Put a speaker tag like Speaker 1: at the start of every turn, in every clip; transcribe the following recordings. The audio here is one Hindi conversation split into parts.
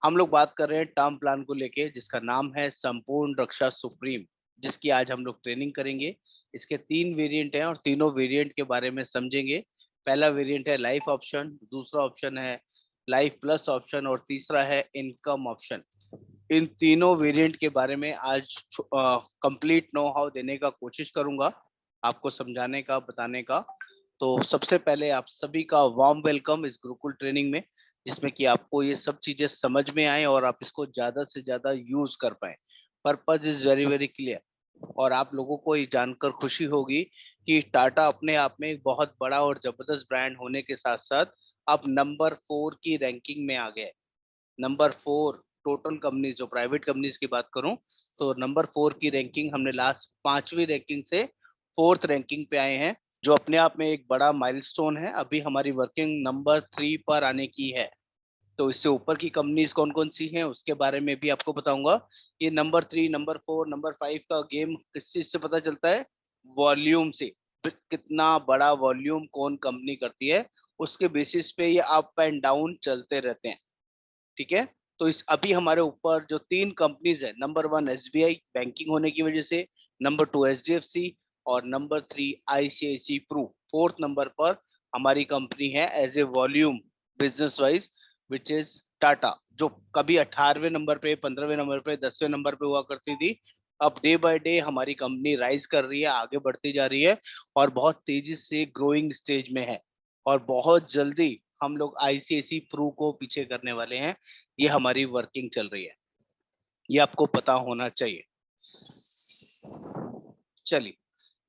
Speaker 1: हम लोग बात कर रहे हैं टर्म प्लान को लेके, जिसका नाम है संपूर्ण रक्षा सुप्रीम, जिसकी आज हम लोग ट्रेनिंग करेंगे। इसके 3 वेरिएंट हैं और तीनों वेरिएंट के बारे में समझेंगे। पहला वेरिएंट है लाइफ ऑप्शन, दूसरा ऑप्शन है लाइफ प्लस ऑप्शन और तीसरा है इनकम ऑप्शन। इन तीनों वेरिएंट के बारे में आज कंप्लीट नो हाउ देने का कोशिश करूंगा, आपको समझाने का, बताने का। तो सबसे पहले आप सभी का वार्म वेलकम इस गुरुकुल ट्रेनिंग में, जिसमें कि आपको ये सब चीजें समझ में आए और आप इसको ज्यादा से ज्यादा यूज कर पाए। Purpose is very very clear. और आप लोगों को ये जानकर खुशी होगी कि टाटा अपने आप में एक बहुत बड़ा और जबरदस्त ब्रांड होने के साथ साथ अब नंबर 4 की रैंकिंग में आ गए। नंबर 4 टोटल कंपनी, जो प्राइवेट कंपनीज की बात करूं, तो नंबर 4 की रैंकिंग हमने लास्ट 5वीं रैंकिंग से 4th रैंकिंग पे आए हैं, जो अपने आप में एक बड़ा माइलस्टोन है। अभी हमारी वर्किंग नंबर 3 पर आने की है। तो इससे ऊपर की कंपनीज कौन कौन सी हैं उसके बारे में भी आपको बताऊंगा। ये नंबर 3, नंबर 4, नंबर 5 का गेम किस चीज से पता चलता है? वॉल्यूम से। कितना बड़ा वॉल्यूम कौन कंपनी करती है, उसके बेसिस पे ये अप एंड डाउन चलते रहते हैं। ठीक है। तो इस अभी हमारे ऊपर जो 3 कंपनीज है, नंबर 1 एसबीआई बैंकिंग होने की वजह से, नंबर 2 एचडीएफसी और number 3 ICICI Pru. 4th number पर हमारी कंपनी है as a volume business wise, which is Tata, जो कभी 18वें नंबर पे, 15वें नंबर पे, 10वें नंबर पे हुआ करती थी। अब डे बाय डे हमारी कंपनी राइज कर रही है, आगे बढ़ती जा रही है और बहुत तेजी से ग्रोइंग स्टेज में है। और बहुत जल्दी हम लोग आईसीआईसी प्रू को पीछे करने वाले हैं। ये हमारी वर्किंग चल रही है, ये आपको पता होना चाहिए। चलिए,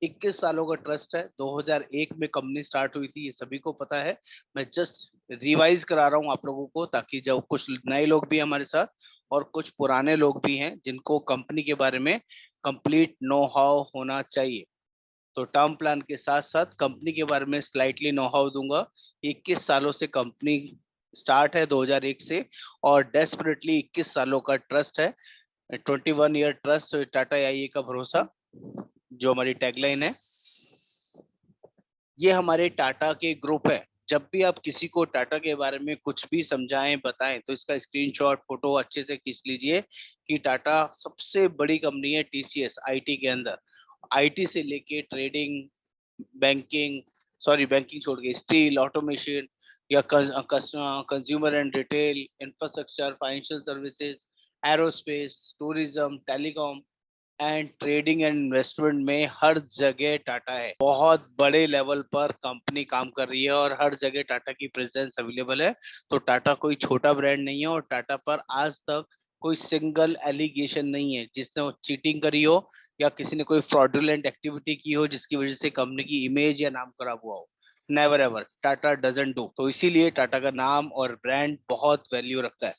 Speaker 1: 21 सालों का ट्रस्ट है, 2001 में कंपनी स्टार्ट हुई थी, ये सभी को पता है। मैं जस्ट रिवाइज करा रहा हूँ आप लोगों को, ताकि जब कुछ नए लोग भी हैं हमारे साथ और कुछ पुराने लोग भी हैं जिनको कंपनी के बारे में कंप्लीट नो हाउ होना चाहिए। तो टर्म प्लान के साथ साथ कंपनी के बारे में स्लाइटली नो हाउ दूंगा। 21 सालों से कंपनी स्टार्ट है, 2001 से, और डेस्परेटली 21 सालों का ट्रस्ट है। 21 ईयर ट्रस्ट, टाटा आईए का भरोसा, जो हमारी टैगलाइन है। ये हमारे टाटा के ग्रुप है। जब भी आप किसी को टाटा के बारे में कुछ भी समझाएं, बताएं, तो इसका स्क्रीनशॉट फोटो अच्छे से खींच लीजिए कि टाटा सबसे बड़ी कंपनी है टीसीएस आईटी के अंदर। आईटी से लेके ट्रेडिंग, बैंकिंग, सॉरी बैंकिंग छोड़ के स्टील, ऑटोमेशन या consumer and retail, infrastructure, financial services, aerospace, tourism, telecom and trading and investment में हर जगह टाटा है। बहुत बड़े लेवल पर कंपनी काम कर रही है और हर जगह टाटा की प्रेजेंस अवेलेबल है। तो टाटा कोई छोटा ब्रांड नहीं है और टाटा पर आज तक कोई सिंगल एलिगेशन नहीं है जिसने चीटिंग करी हो या किसी ने कोई फ्रॉडुलेंट एक्टिविटी की हो जिसकी वजह से कंपनी की इमेज या नाम खराब हुआ हो। Never ever, Tata doesn't do. तो इसीलिए टाटा का नाम और ब्रांड बहुत वैल्यू रखता है।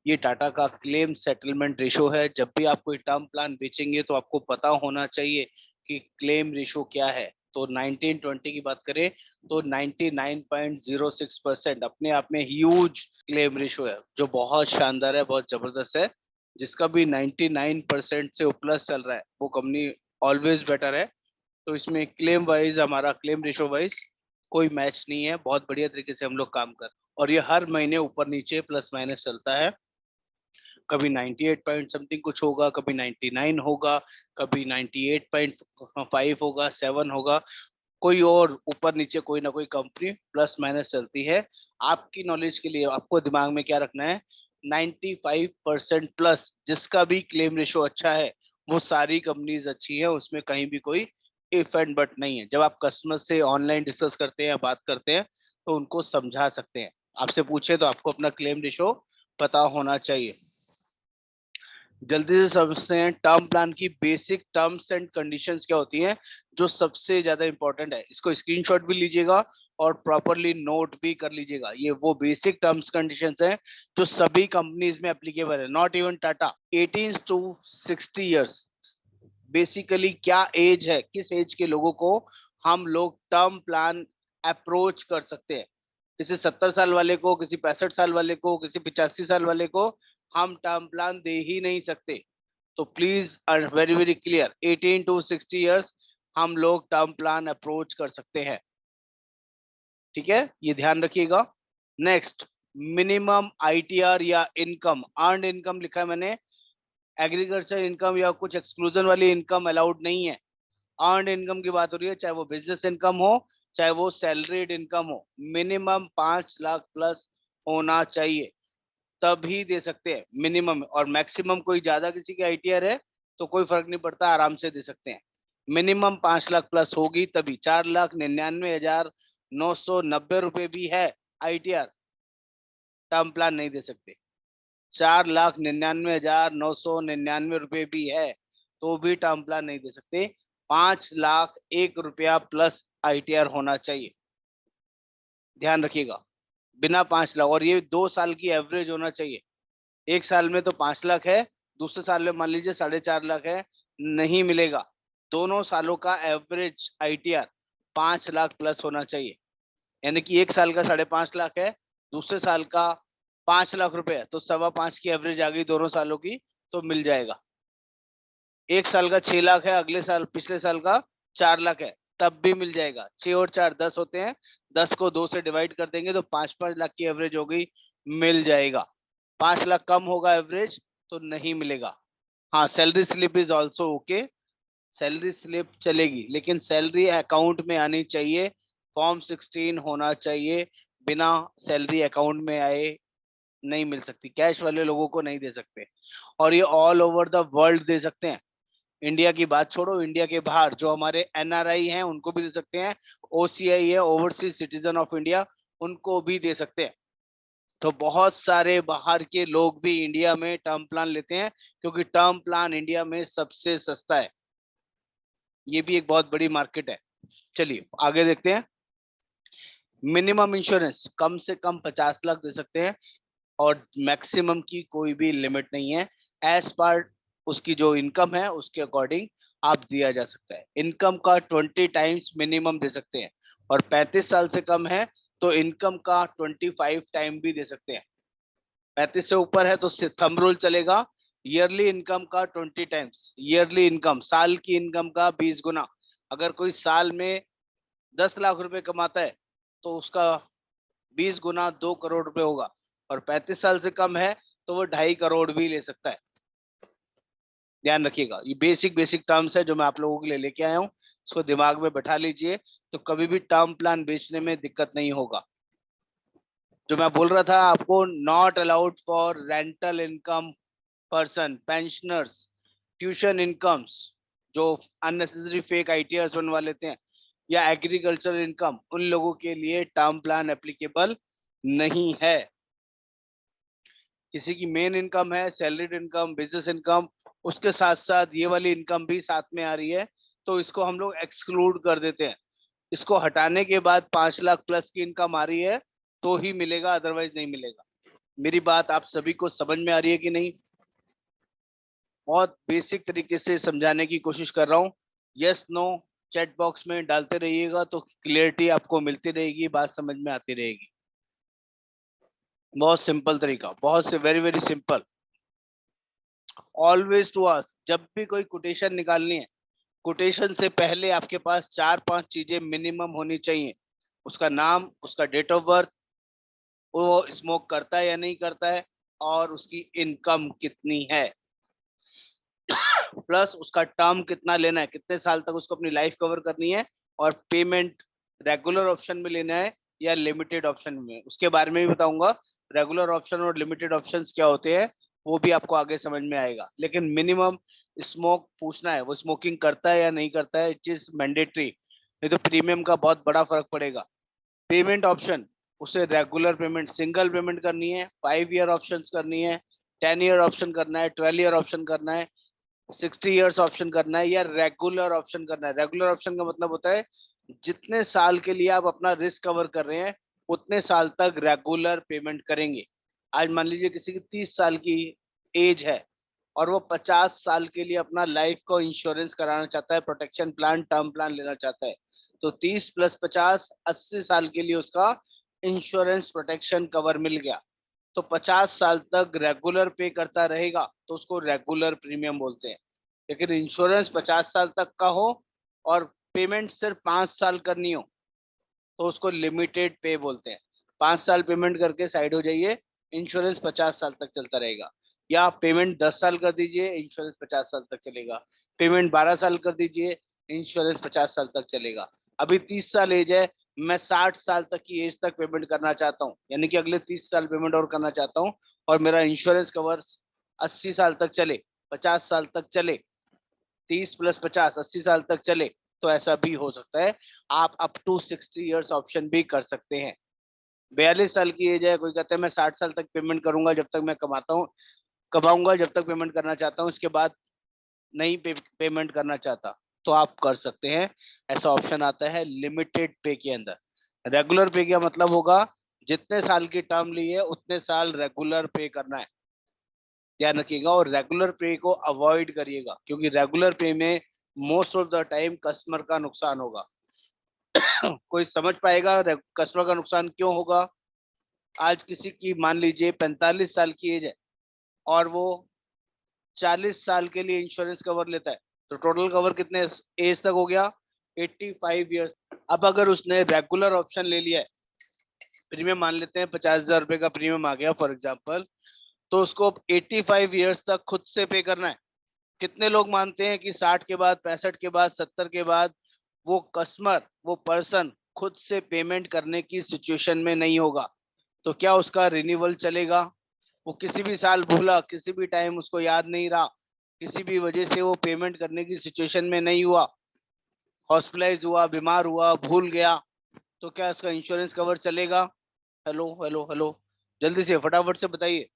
Speaker 1: ये टाटा का क्लेम सेटलमेंट रेशो है। जब भी आप कोई टर्म प्लान बेचेंगे तो आपको पता होना चाहिए कि क्लेम रेशो क्या है। तो 1920 की बात करें तो 99.06% अपने आप में ह्यूज क्लेम रेशो है, जो बहुत शानदार है, बहुत जबरदस्त है। जिसका भी 99% से प्लस चल रहा है वो कंपनी ऑलवेज बेटर है। तो इसमें क्लेम वाइज, हमारा क्लेम रेशो वाइज कोई मैच नहीं है। बहुत बढ़िया तरीके से हम लोग काम कर, और ये हर महीने ऊपर नीचे प्लस माइनस चलता है। कभी 98 पॉइंट समथिंग कुछ होगा, कभी 99 होगा, कभी 98.5 होगा, 7 होगा, कोई और ऊपर नीचे कोई ना कोई कंपनी प्लस माइनस चलती है। आपकी नॉलेज के लिए आपको दिमाग में क्या रखना है, 95% प्लस जिसका भी क्लेम रेशो अच्छा है वो सारी कंपनीज अच्छी है, उसमें कहीं भी कोई इफ एंड बट नहीं है। जब आप कस्टमर से ऑनलाइन डिस्कस करते हैं, बात करते हैं, तो उनको समझा सकते हैं। आपसे पूछे तो आपको अपना क्लेम रेशो पता होना चाहिए। जल्दी से समझते हैं टर्म प्लान की बेसिक टर्म्स एंड कंडीशंस क्या होती हैं, जो सबसे ज्यादा इंपॉर्टेंट है। इसको स्क्रीनशॉट भी लीजिएगा और प्रॉपरली नोट भी कर लीजिएगा। ये वो बेसिक टर्म्स कंडीशंस हैं जो सभी कंपनीज में एप्लीकेबल है, not even Tata. 18 to 60 years, basically क्या एज है, किस एज के लोगों को हम लोग टर्म प्लान अप्रोच कर सकते हैं। किसी 70 साल वाले को, किसी 65 साल वाले को, किसी 85 साल वाले को हम टर्म प्लान दे ही नहीं सकते। तो please very very clear, 18 to 60 years हम लोग टर्म प्लान अप्रोच कर सकते हैं। ठीक है, ये ध्यान रखिएगा। नेक्स्ट, मिनिमम आईटीआर या इनकम, अर्नड इनकम लिखा है मैंने, एग्रीकल्चर इनकम या कुछ एक्सक्लूजन वाली इनकम अलाउड नहीं है। अर्नड इनकम की बात हो रही है, चाहे वो बिजनेस इनकम हो चाहे वो सैलरीड इनकम हो, मिनिमम 5 लाख प्लस होना चाहिए, तभी दे सकते हैं मिनिमम। और मैक्सिमम कोई ज्यादा किसी की आईटीआर है तो कोई फर्क नहीं पड़ता, आराम से दे सकते हैं। मिनिमम 5 लाख प्लस होगी तभी। 4,99,990 रुपए भी है आईटीआर, टर्म प्लान नहीं दे सकते। 4,99,999 रुपए भी है तो भी टर्म प्लान नहीं दे सकते। 5 लाख 1 रुपया प्लस आईटीआर होना चाहिए, ध्यान रखिएगा। बिना 5 लाख, और ये 2 साल की एवरेज होना चाहिए। एक साल में तो 5 लाख है, दूसरे साल में मान लीजिए 4.5 लाख है, नहीं मिलेगा। दोनों सालों का एवरेज आईटीआर 5 लाख प्लस होना चाहिए। यानी कि एक साल का 5.5 लाख है, दूसरे साल का 5 लाख रुपए है, तो 5.25 की एवरेज आ गई दोनों सालों की, तो मिल जाएगा। एक साल का 6 लाख है, अगले साल पिछले साल का 4 लाख है, तब भी मिल जाएगा। 6 और 4 10 होते हैं, 10 को 2 से डिवाइड कर देंगे तो 5-5 लाख की एवरेज हो गई, मिल जाएगा। 5 लाख कम होगा एवरेज तो नहीं मिलेगा। हाँ, salary slip is also okay, salary slip चलेगी, लेकिन सैलरी अकाउंट में आनी चाहिए, फॉर्म 16 होना चाहिए। बिना सैलरी अकाउंट में आए नहीं मिल सकती, कैश वाले लोगों को नहीं दे सकते। और ये ऑल ओवर द वर्ल्ड दे सकते हैं, इंडिया की बात छोड़ो, इंडिया के बाहर जो हमारे एनआरआई हैं उनको भी दे सकते हैं, ओसीआई है, ओवरसीज सिटीजन ऑफ इंडिया, उनको भी दे सकते हैं। तो बहुत सारे बाहर के लोग भी इंडिया में टर्म प्लान लेते हैं, क्योंकि टर्म प्लान इंडिया में सबसे सस्ता है। ये भी एक बहुत बड़ी मार्केट है। चलिए आगे देखते हैं। मिनिमम इंश्योरेंस कम से कम 50 लाख दे सकते हैं, और मैक्सिमम की कोई भी लिमिट नहीं है। एज पर उसकी जो इनकम है उसके अकॉर्डिंग आप दिया जा सकता है। इनकम का 20 टाइम्स मिनिमम दे सकते हैं, और 35 साल से कम है तो इनकम का 25 टाइम भी दे सकते हैं। 35 से ऊपर है तो थंब रूल चलेगा, ईयरली इनकम का 20 टाइम्स, ईयरली इनकम साल की इनकम का 20 गुना। अगर कोई साल में 10 लाख रुपए कमाता है तो उसका 20 गुना 2 करोड़ रुपए होगा, और 35 साल से कम है तो वो 2.5 करोड़ भी ले सकता है। ध्यान रखिएगा, ये बेसिक बेसिक टर्म्स है जो मैं आप लोगों के लिए लेके आया हूँ, इसको दिमाग में बैठा लीजिए, तो कभी भी टर्म प्लान बेचने में दिक्कत नहीं होगा। जो मैं बोल रहा था आपको, not allowed for rental income person, pensioners, tuition incomes, जो अननेसेसरी फेक आईटीआर बनवा लेते हैं, या एग्रीकल्चर इनकम, उन लोगों के लिए टर्म प्लान एप्लीकेबल नहीं है। किसी की मेन इनकम है, सैलरीड इनकम, बिजनेस इनकम, उसके साथ साथ ये वाली इनकम भी साथ में आ रही है, तो इसको हम लोग एक्सक्लूड कर देते हैं। इसको हटाने के बाद 5 लाख प्लस की इनकम आ रही है तो ही मिलेगा, अदरवाइज नहीं मिलेगा। मेरी बात आप सभी को समझ में आ रही है कि नहीं? बहुत बेसिक तरीके से समझाने की कोशिश कर रहा हूँ। यस नो चैट बॉक्स में डालते रहिएगा तो क्लियरिटी आपको मिलती रहेगी, बात समझ में आती रहेगी। बहुत सिंपल तरीका, बहुत से very very simple. Always to ask, जब भी कोई कोटेशन निकालनी है, कोटेशन से पहले आपके पास 4-5 चीजें मिनिमम होनी चाहिए। उसका नाम, उसका डेट ऑफ बर्थ, वो स्मोक करता है या नहीं करता है, और उसकी इनकम कितनी है, प्लस उसका टर्म कितना लेना है, कितने साल तक उसको अपनी लाइफ कवर करनी है, और पेमेंट रेगुलर ऑप्शन में लेना है या लिमिटेड ऑप्शन में, उसके बारे में भी बताऊंगा। रेगुलर ऑप्शन और लिमिटेड ऑप्शंस क्या होते हैं वो भी आपको आगे समझ में आएगा, लेकिन मिनिमम स्मोक पूछना है, वो स्मोकिंग करता है या नहीं करता है, इट इज मैंडेटरी, नहीं तो प्रीमियम का बहुत बड़ा फर्क पड़ेगा। पेमेंट ऑप्शन, उसे रेगुलर पेमेंट, सिंगल पेमेंट करनी है, 5 ईयर ऑप्शन करनी है, 10 ईयर ऑप्शन करना है, 12 ईयर ऑप्शन करना है, 60 ईयर्स ऑप्शन करना है, या रेगुलर ऑप्शन करना है। रेगुलर ऑप्शन का मतलब होता है जितने साल के लिए आप अपना रिस्क कवर कर रहे हैं उतने साल तक रेगुलर पेमेंट करेंगे। आज मान लीजिए किसी की 30 साल की एज है और वो 50 साल के लिए अपना लाइफ को इंश्योरेंस कराना चाहता है, प्रोटेक्शन प्लान, टर्म प्लान लेना चाहता है, तो 30 + 50 80 साल के लिए उसका इंश्योरेंस प्रोटेक्शन कवर मिल गया। तो 50 साल तक रेगुलर पे करता रहेगा तो उसको रेगुलर प्रीमियम बोलते हैं। लेकिन इंश्योरेंस 50 साल तक का हो और पेमेंट सिर्फ 5 साल करनी हो तो उसको लिमिटेड पे बोलते हैं। 5 साल पेमेंट करके साइड हो जाइए, इंश्योरेंस 50 साल तक चलता रहेगा। या आप पेमेंट 10 साल कर दीजिए, इंश्योरेंस 50 साल तक चलेगा। पेमेंट 12 साल कर दीजिए, इंश्योरेंस 50 साल तक चलेगा। अभी 30 साल एज है, मैं 60 साल तक की एज तक पेमेंट करना चाहता हूँ, यानी कि अगले 30 साल पेमेंट और करना चाहता हूँ, और मेरा इंश्योरेंस कवर 80 साल तक चले, 50 साल तक चले, 30 + 50 80 साल तक चले, तो ऐसा भी हो सकता है। आप अप टू 60 ईयर्स ऑप्शन भी कर सकते हैं। 42 साल की एज है, कोई कहता है मैं 60 साल तक पेमेंट करूंगा, जब तक मैं कमाता हूँ, कमाऊंगा, जब तक पेमेंट करना चाहता हूँ, इसके बाद नहीं पेमेंट करना चाहता, तो आप कर सकते हैं। ऐसा ऑप्शन आता है लिमिटेड पे के अंदर। रेगुलर पे का मतलब होगा जितने साल की टर्म ली है उतने साल रेगुलर पे करना है, ध्यान रखिएगा। और रेगुलर पे को अवॉइड करिएगा, क्योंकि रेगुलर पे में most of the time customer का नुकसान होगा। कोई समझ पाएगा कस्टमर का नुकसान क्यों होगा? आज किसी की मान लीजिए 45 साल की एज है और वो 40 साल के लिए इंश्योरेंस कवर लेता है, तो टोटल कवर कितने एज तक हो गया? 85 ईयर्स। अब अगर उसने रेगुलर ऑप्शन ले लिया है, प्रीमियम मान लेते हैं 50,000 रुपए का प्रीमियम आ गया फॉर एग्जाम्पल, तो उसको 85 ईयर्स तक खुद से पे करना है। कितने लोग मानते हैं कि 60 के बाद, 65 के बाद, 70 के बाद वो कस्टमर, वो पर्सन खुद से पेमेंट करने की सिचुएशन में नहीं होगा? तो क्या उसका रिन्यूअल चलेगा? वो किसी भी साल भूला, किसी भी टाइम उसको याद नहीं रहा, किसी भी वजह से वो पेमेंट करने की सिचुएशन में नहीं हुआ, हॉस्पिटलाइज हुआ, बीमार हुआ, भूल गया, तो क्या उसका इंश्योरेंस कवर चलेगा? हेलो हेलो हेलो, जल्दी से फटाफट से बताइए।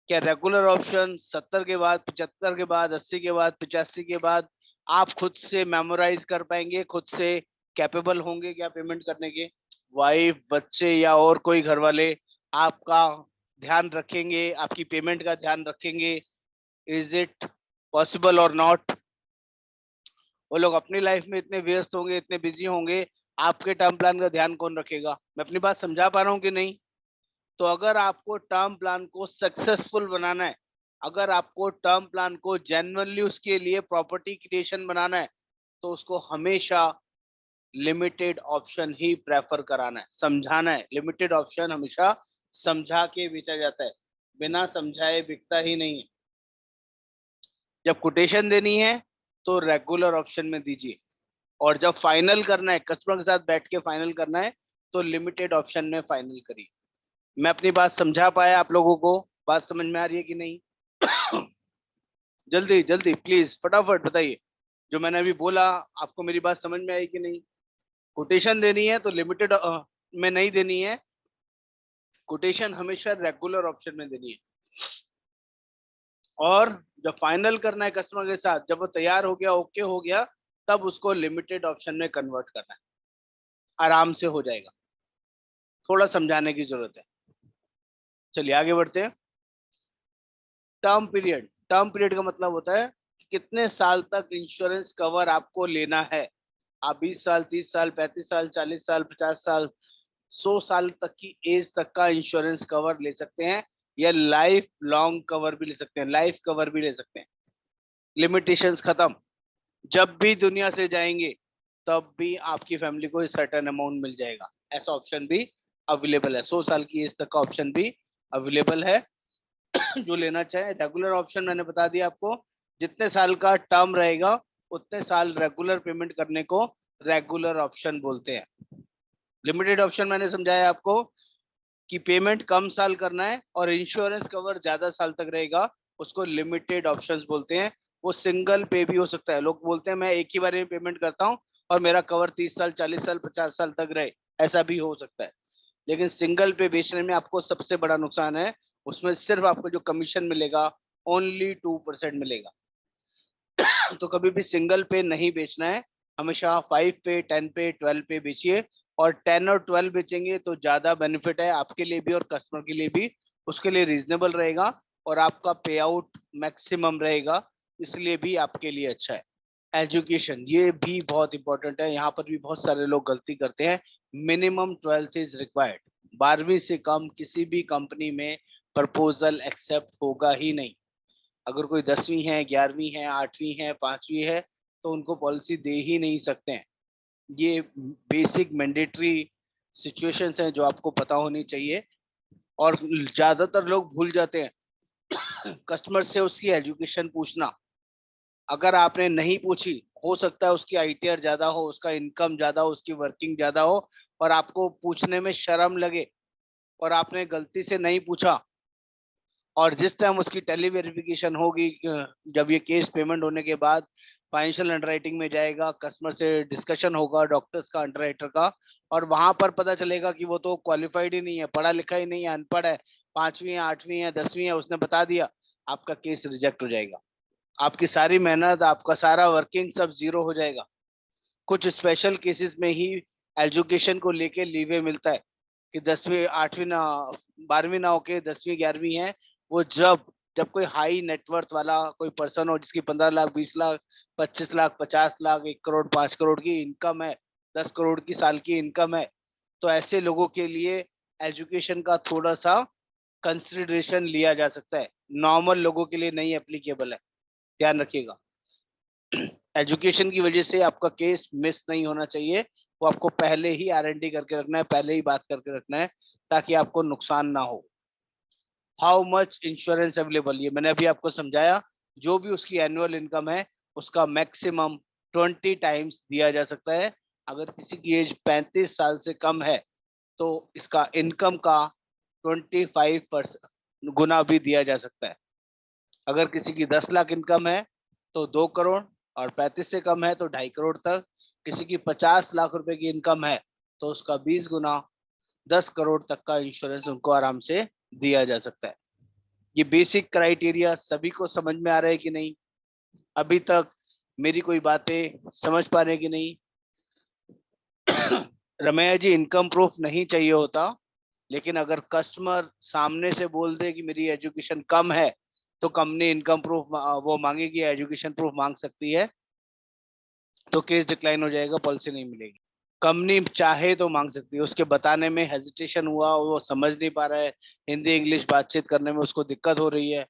Speaker 1: क्या रेगुलर ऑप्शन 70 के बाद, 75 के बाद, 80 के बाद, 85 के बाद आप खुद से मेमोराइज कर पाएंगे, खुद से कैपेबल होंगे क्या पेमेंट करने के? वाइफ, बच्चे या और कोई घर वाले आपका ध्यान रखेंगे, आपकी पेमेंट का ध्यान रखेंगे? इज इट पॉसिबल और नॉट? वो लोग अपनी लाइफ में इतने व्यस्त होंगे, इतने बिजी होंगे, आपके टर्म प्लान का ध्यान कौन रखेगा? मैं अपनी बात समझा पा रहा हूँ कि नहीं? तो अगर आपको टर्म प्लान को सक्सेसफुल बनाना है, अगर आपको टर्म प्लान को जेन्युइनली उसके लिए प्रॉपर्टी क्रिएशन बनाना है, तो उसको हमेशा लिमिटेड ऑप्शन ही प्रेफर कराना है, समझाना है। लिमिटेड ऑप्शन हमेशा समझा के बेचा जाता है, बिना समझाए बिकता ही नहीं है। जब कोटेशन देनी है तो रेगुलर ऑप्शन में दीजिए, और जब फाइनल करना है, कस्टमर के साथ बैठ के फाइनल करना है, तो लिमिटेड ऑप्शन में फाइनल करिए। मैं अपनी बात समझा पाया आप लोगों को? बात समझ में आ रही है कि नहीं? जल्दी जल्दी प्लीज फटाफट बताइए, जो मैंने अभी बोला आपको मेरी बात समझ में आई कि नहीं? कोटेशन देनी है तो लिमिटेड में नहीं देनी है, कोटेशन हमेशा रेगुलर ऑप्शन में देनी है। और जब फाइनल करना है कस्टमर के साथ, जब वो तैयार हो गया, ओके हो गया, तब उसको लिमिटेड ऑप्शन में कन्वर्ट करना है। आराम से हो जाएगा, थोड़ा समझाने की जरूरत है। चलिए आगे बढ़ते हैं। टर्म पीरियड, टर्म पीरियड का मतलब होता है कि कितने साल तक इंश्योरेंस कवर आपको लेना है। आप 20 साल, 30 साल, 35 साल, 40 साल, 50 साल, 100 साल तक की एज तक का इंश्योरेंस कवर ले सकते हैं, या लाइफ लॉन्ग कवर भी ले सकते हैं, लाइफ कवर भी ले सकते हैं। लिमिटेशंस खत्म, जब भी दुनिया से जाएंगे तब भी आपकी फैमिली को सर्टेन अमाउंट मिल जाएगा। ऐसा ऑप्शन भी अवेलेबल है, 100 साल की एज तक का ऑप्शन भी अवेलेबल है। जो लेना चाहे, रेगुलर ऑप्शन मैंने बता दिया आपको, जितने साल का टर्म रहेगा उतने साल रेगुलर पेमेंट करने को रेगुलर ऑप्शन बोलते हैं। लिमिटेड ऑप्शन मैंने समझाया आपको कि पेमेंट कम साल करना है और इंश्योरेंस कवर ज्यादा साल तक रहेगा, उसको लिमिटेड ऑप्शंस बोलते हैं। वो सिंगल पे भी हो सकता है, लोग बोलते हैं मैं एक ही बार में पेमेंट करता हूँ और मेरा कवर 30 साल, 40 साल, 50 साल तक रहे, ऐसा भी हो सकता है। लेकिन सिंगल पे बेचने में आपको सबसे बड़ा नुकसान है, उसमें सिर्फ आपको जो कमीशन मिलेगा ओनली 2% मिलेगा। तो कभी भी सिंगल पे नहीं बेचना है, हमेशा 5 पे, 10 पे, 12 पे बेचिए। और 10 और 12 बेचेंगे तो ज्यादा बेनिफिट है आपके लिए भी और कस्टमर के लिए भी, उसके लिए रीजनेबल रहेगा और आपका पे आउट मैक्सिमम रहेगा, इसलिए भी आपके लिए अच्छा है। एजुकेशन, ये भी बहुत इंपॉर्टेंट है, यहाँ पर भी बहुत सारे लोग गलती करते हैं। मिनिमम 12th इज रिक्वायर्ड, 12वीं से कम किसी भी कंपनी में प्रपोजल एक्सेप्ट होगा ही नहीं। अगर कोई 10वीं है, 11वीं है, 8वीं है, 5वीं है, तो उनको पॉलिसी दे ही नहीं सकते हैं। ये बेसिक मैंडेटरी सिचुएशंस हैं जो आपको पता होनी चाहिए, और ज्यादातर लोग भूल जाते हैं कस्टमर से उसकी एजुकेशन पूछना। अगर आपने नहीं पूछी, हो सकता है उसकी आईटीआर ज्यादा हो, उसका इनकम ज्यादा हो, उसकी वर्किंग ज्यादा हो, और आपको पूछने में शर्म लगे, और आपने गलती से नहीं पूछा, और जिस टाइम उसकी टेली वेरिफिकेशन होगी, जब ये केस पेमेंट होने के बाद फाइनेंशियल अंडरराइटिंग में जाएगा, कस्टमर से डिस्कशन होगा, डॉक्टर्स का, अंडरराइटर का, और वहां पर पता चलेगा कि वो तो क्वालिफाइड ही नहीं है, पढ़ा लिखा ही नहीं है, अनपढ़ है, 5वीं है, 8वीं है, 10वीं है, उसने बता दिया, आपका केस रिजेक्ट हो जाएगा। आपकी सारी मेहनत, आपका सारा वर्किंग सब जीरो हो जाएगा। कुछ स्पेशल केसेस में ही एजुकेशन को लेके लीवे मिलता है कि 10वीं 8वीं ना 12वीं ना होके 10वीं 11वीं है। वो जब जब कोई हाई नेटवर्थ वाला कोई पर्सन हो, जिसकी 15 लाख, 20 लाख, 25 लाख, 50 लाख, 1 करोड़, 5 करोड़ की इनकम है, 10 करोड़ की साल की इनकम है, तो ऐसे लोगों के लिए एजुकेशन का थोड़ा सा कंसिडरेशन लिया जा सकता है। नॉर्मल लोगों के लिए नहीं एप्लीकेबल है, ध्यान रखिएगा। एजुकेशन की वजह से आपका केस मिस नहीं होना चाहिए, वो आपको पहले ही आरएनडी करके रखना है, पहले ही बात करके रखना है, ताकि आपको नुकसान ना हो। हाउ मच इंश्योरेंस अवेलेबल, ये मैंने अभी आपको समझाया। जो भी उसकी एनुअल इनकम है, उसका मैक्सिमम 20 टाइम्स दिया जा सकता है। अगर किसी की एज 35 साल से कम है, तो इसका इनकम का 25% गुना भी दिया जा सकता है। अगर किसी की 10 लाख इनकम है तो 2 करोड़, और 35 से कम है तो 2.5 करोड़ तक। किसी की 50 लाख रुपए की इनकम है तो उसका 20 गुना, 10 करोड़ तक का इंश्योरेंस उनको आराम से दिया जा सकता है। ये बेसिक क्राइटेरिया सभी को समझ में आ रहा है कि नहीं? अभी तक मेरी कोई बातें समझ पा रहे हैं कि नहीं? रमैया जी, इनकम प्रूफ नहीं चाहिए होता, लेकिन अगर कस्टमर सामने से बोल दे कि मेरी एजुकेशन कम है, तो कंपनी इनकम प्रूफ वो मांगेगी, एजुकेशन प्रूफ मांग सकती है, तो केस डिक्लाइन हो जाएगा, पॉलिसी नहीं मिलेगी। कंपनी चाहे तो मांग सकती है, उसके बताने में हेजिटेशन हुआ, वो समझ नहीं पा रहा है, हिंदी इंग्लिश बातचीत करने में उसको दिक्कत हो रही है,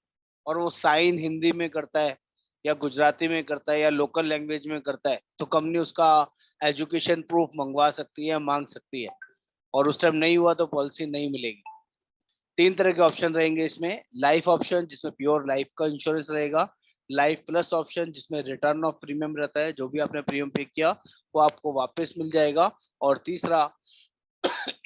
Speaker 1: और वो साइन हिंदी में करता है, या गुजराती में करता है, या लोकल लैंग्वेज में करता है, तो कंपनी उसका एजुकेशन प्रूफ मंगवा सकती है, मांग सकती है, और उस टाइम नहीं हुआ तो पॉलिसी नहीं मिलेगी। 3 तरह के ऑप्शन रहेंगे इसमें। लाइफ ऑप्शन, जिसमें प्योर लाइफ का इंश्योरेंस रहेगा। लाइफ प्लस ऑप्शन, जिसमें रिटर्न ऑफ प्रीमियम रहता है, जो भी आपने प्रीमियम पे किया वो आपको वापस मिल जाएगा। और तीसरा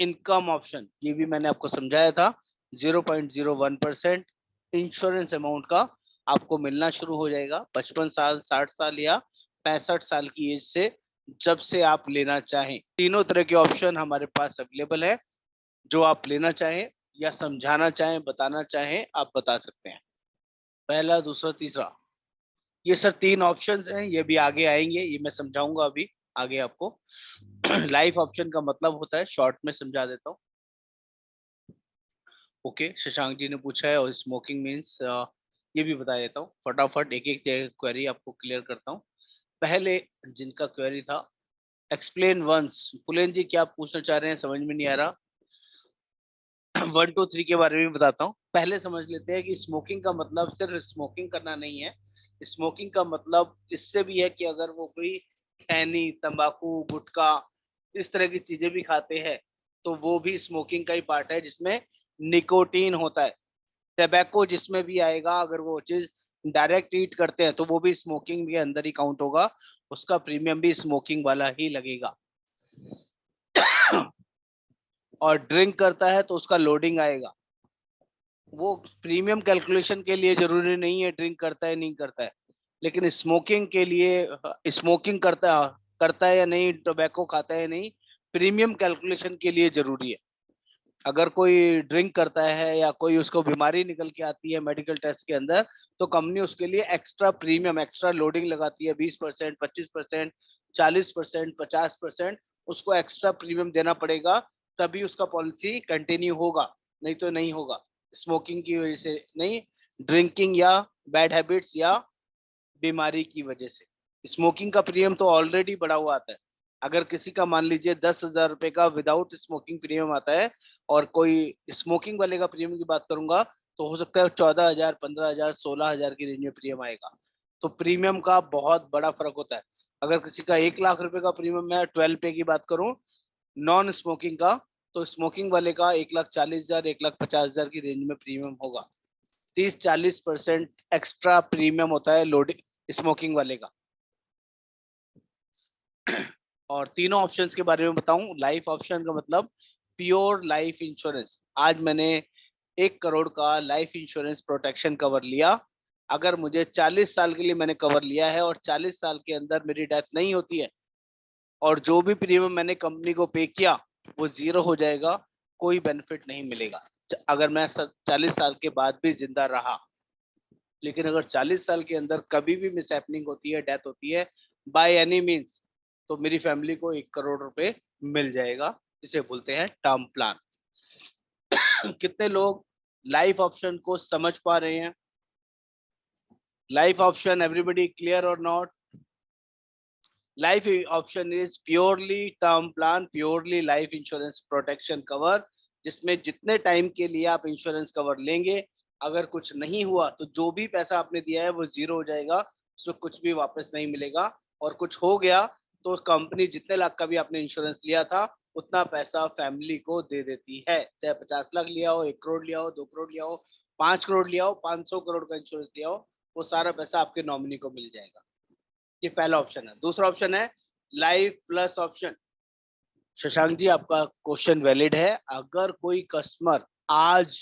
Speaker 1: इनकम ऑप्शन, ये भी मैंने आपको समझाया था, 0.01% इंश्योरेंस अमाउंट का आपको मिलना शुरू हो जाएगा 55 साल, 60 साल, या 65 साल की एज से, जब से आप लेना चाहें। तीनों तरह के ऑप्शन हमारे पास अवेलेबल है, जो आप लेना चाहें या समझाना चाहें, बताना चाहें, आप बता सकते हैं। पहला, दूसरा, तीसरा, ये सर 3 ऑप्शंस हैं, ये भी आगे आएंगे, ये मैं समझाऊंगा अभी आगे आपको। लाइफ ऑप्शन का मतलब होता है, शॉर्ट में समझा देता हूँ। ओके, शशांक जी ने पूछा है, और स्मोकिंग मीन्स, ये भी बता देता हूँ फटाफट, एक एक क्वेरी आपको क्लियर करता हूँ। पहले जिनका क्वेरी था, एक्सप्लेन वंस, पुलेन जी क्या पूछना चाह रहे हैं, समझ में नहीं आ रहा। 1 2 3 के बारे में बताता हूँ। पहले समझ लेते हैं कि स्मोकिंग का मतलब सिर्फ स्मोकिंग करना नहीं है। स्मोकिंग का मतलब इससे भी है कि अगर वो कोई खैनी, तंबाकू, गुटखा, इस तरह की चीजें भी खाते हैं, तो वो भी स्मोकिंग का ही पार्ट है, जिसमें निकोटीन होता है। टबैको जिसमें भी आएगा, अगर वो चीज डायरेक्ट ईट करते हैं, तो वो भी स्मोकिंग के अंदर ही काउंट होगा, उसका प्रीमियम भी स्मोकिंग वाला ही लगेगा। और ड्रिंक करता है तो उसका लोडिंग आएगा। वो प्रीमियम कैलकुलेशन के लिए जरूरी नहीं है ड्रिंक करता है नहीं करता है, लेकिन स्मोकिंग के लिए, स्मोकिंग करता करता है या नहीं, टोबैको खाता है या नहीं, प्रीमियम कैलकुलेशन के लिए जरूरी है। अगर कोई ड्रिंक करता है या कोई उसको बीमारी निकल के आती है मेडिकल टेस्ट के अंदर, तो कंपनी उसके लिए एक्स्ट्रा प्रीमियम, एक्स्ट्रा लोडिंग लगाती है, 20%, 25%, 40%, 50%, उसको एक्स्ट्रा प्रीमियम देना पड़ेगा, तभी उसका पॉलिसी कंटिन्यू होगा, नहीं तो नहीं होगा। स्मोकिंग की वजह से नहीं, ड्रिंकिंग या बैड हैबिट्स या बीमारी की वजह से। स्मोकिंग का प्रीमियम तो ऑलरेडी बढ़ा हुआ आता है। अगर किसी का मान लीजिए 10,000 रुपए का विदाउट स्मोकिंग प्रीमियम आता है, और कोई स्मोकिंग वाले का प्रीमियम की बात करूंगा, तो हो सकता है 14,000, 15,000, 16,000 की रेंज में प्रीमियम आएगा। तो प्रीमियम का बहुत बड़ा फर्क होता है। अगर किसी का 1 लाख रुपए का प्रीमियम, मैं 12 पे की बात करूं, नॉन स्मोकिंग का, तो स्मोकिंग वाले का 1,40,000 1,50,000 की रेंज में प्रीमियम होगा। 30-40% एक्स्ट्रा प्रीमियम होता है लोडिंग स्मोकिंग वाले का। और तीनों ऑप्शंस के बारे में बताऊं। लाइफ ऑप्शन का मतलब प्योर लाइफ इंश्योरेंस। आज मैंने 1 करोड़ का लाइफ इंश्योरेंस प्रोटेक्शन कवर लिया। अगर मुझे 40 साल के लिए मैंने कवर लिया है और 40 साल के अंदर मेरी डेथ नहीं होती है और जो भी प्रीमियम मैंने कंपनी को पे किया वो 0 हो जाएगा, कोई बेनिफिट नहीं मिलेगा अगर मैं 40 साल के बाद भी जिंदा रहा। लेकिन अगर 40 साल के अंदर कभी भी मिस हैपनिंग होती है, डेथ होती है बाय एनी मीन्स, तो मेरी फैमिली को 1 करोड़ रुपए मिल जाएगा। इसे बोलते हैं टर्म प्लान। कितने लोग लाइफ ऑप्शन को समझ पा रहे हैं? लाइफ ऑप्शन एवरीबडी क्लियर और not? Life option is purely term plan, purely life insurance protection cover, जिसमें जितने टाइम के लिए आप इंश्योरेंस कवर लेंगे, अगर कुछ नहीं हुआ तो जो भी पैसा आपने दिया है वो 0 हो जाएगा, उसमें कुछ भी वापस नहीं मिलेगा। और कुछ हो गया तो कंपनी जितने लाख का भी आपने इंश्योरेंस लिया था उतना पैसा फैमिली को दे देती है। चाहे 50 लाख लिया हो, 1 करोड़ लिया हो, 2 करोड़ लिया हो, 5 करोड़ लिया हो, 500 करोड़ का इंश्योरेंस लिया हो, वो सारा पैसा आपके नॉमिनी को मिल जाएगा। ये पहला ऑप्शन है। दूसरा ऑप्शन है life plus option. Shashank ji, आपका क्वेश्चन वैलिड है। अगर कोई कस्टमर आज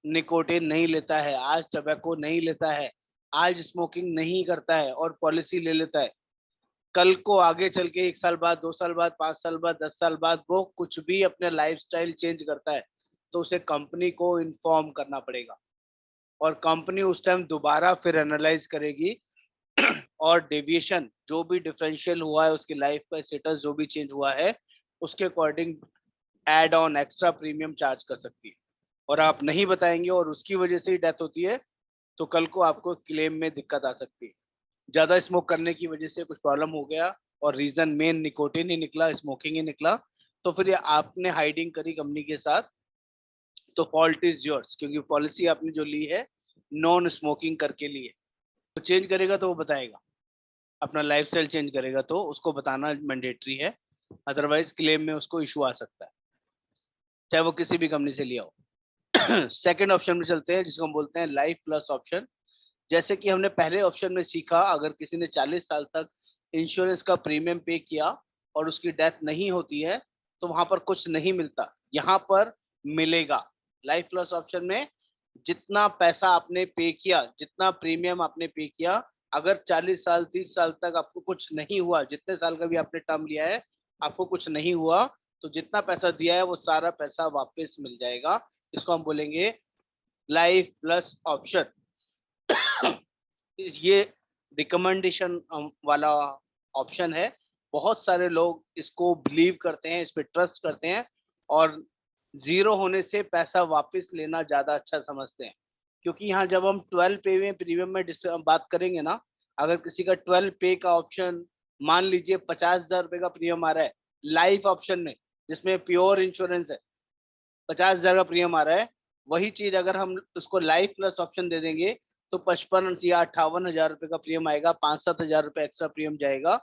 Speaker 1: निकोटिन नहीं लेता है, आज टबैको नहीं लेता है, आज स्मोकिंग नहीं करता है और पॉलिसी ले लेता है, कल को आगे चल के 1 साल बाद, 2 साल बाद, 5 साल बाद, 10 साल बाद वो कुछ भी अपने लाइफस्टाइल चेंज करता है, तो उसे कंपनी को इन्फॉर्म करना पड़ेगा और कंपनी उस टाइम दोबारा फिर एनालाइज करेगी और डेविएशन जो भी डिफरेंशियल हुआ है, उसकी लाइफ का स्टेटस जो भी चेंज हुआ है, उसके according add on extra premium charge कर सकती है। और आप नहीं बताएंगे और उसकी वजह से ही डेथ होती है, तो कल को आपको क्लेम में दिक्कत आ सकती है। ज्यादा स्मोक करने की वजह से कुछ प्रॉब्लम हो गया और रीजन मेन निकोटिन ही निकला, स्मोकिंग ही निकला, तो फिर ये आपने हाइडिंग करी कंपनी के साथ, तो फॉल्ट इज योर्स, क्योंकि पॉलिसी आपने जो ली है नॉन स्मोकिंग करके ली है। तो चेंज करेगा तो वो बताएगा, अपना लाइफस्टाइल चेंज करेगा तो उसको बताना मैंडेटरी है, अदरवाइज क्लेम में उसको इशू आ सकता है, चाहे वो किसी भी कंपनी से लिया हो। सेकंड ऑप्शन में चलते हैं जिसको हम बोलते हैं लाइफ प्लस ऑप्शन। जैसे कि हमने पहले ऑप्शन में सीखा, अगर किसी ने 40 साल तक इंश्योरेंस का प्रीमियम पे किया और उसकी डेथ नहीं होती है तो वहां पर कुछ नहीं मिलता, यहाँ पर मिलेगा। लाइफ प्लस ऑप्शन में जितना पैसा आपने पे किया, जितना प्रीमियम आपने पे किया, अगर 40 साल 30 साल तक आपको कुछ नहीं हुआ, जितने साल का भी आपने टर्म लिया है आपको कुछ नहीं हुआ, तो जितना पैसा दिया है वो सारा पैसा वापस मिल जाएगा। इसको हम बोलेंगे लाइफ प्लस ऑप्शन। ये रिकमेंडेशन वाला ऑप्शन है। बहुत सारे लोग इसको बिलीव करते हैं, इस पे ट्रस्ट करते हैं और 0 होने से पैसा वापस लेना ज्यादा अच्छा समझते हैं। क्योंकि यहाँ जब हम 12 पे में प्रीमियम में बात करेंगे ना, अगर किसी का 12 पे का ऑप्शन, मान लीजिए 50,000 रुपए का प्रीमियम आ रहा है लाइफ ऑप्शन में, जिसमें प्योर इंश्योरेंस है, 50,000 का प्रीमियम आ रहा है, वही चीज अगर हम उसको लाइफ प्लस ऑप्शन दे देंगे तो 55 या 58,000 रुपए का प्रीमियम आएगा, 5-7 हजार रुपए एक्स्ट्रा प्रीमियम जाएगा।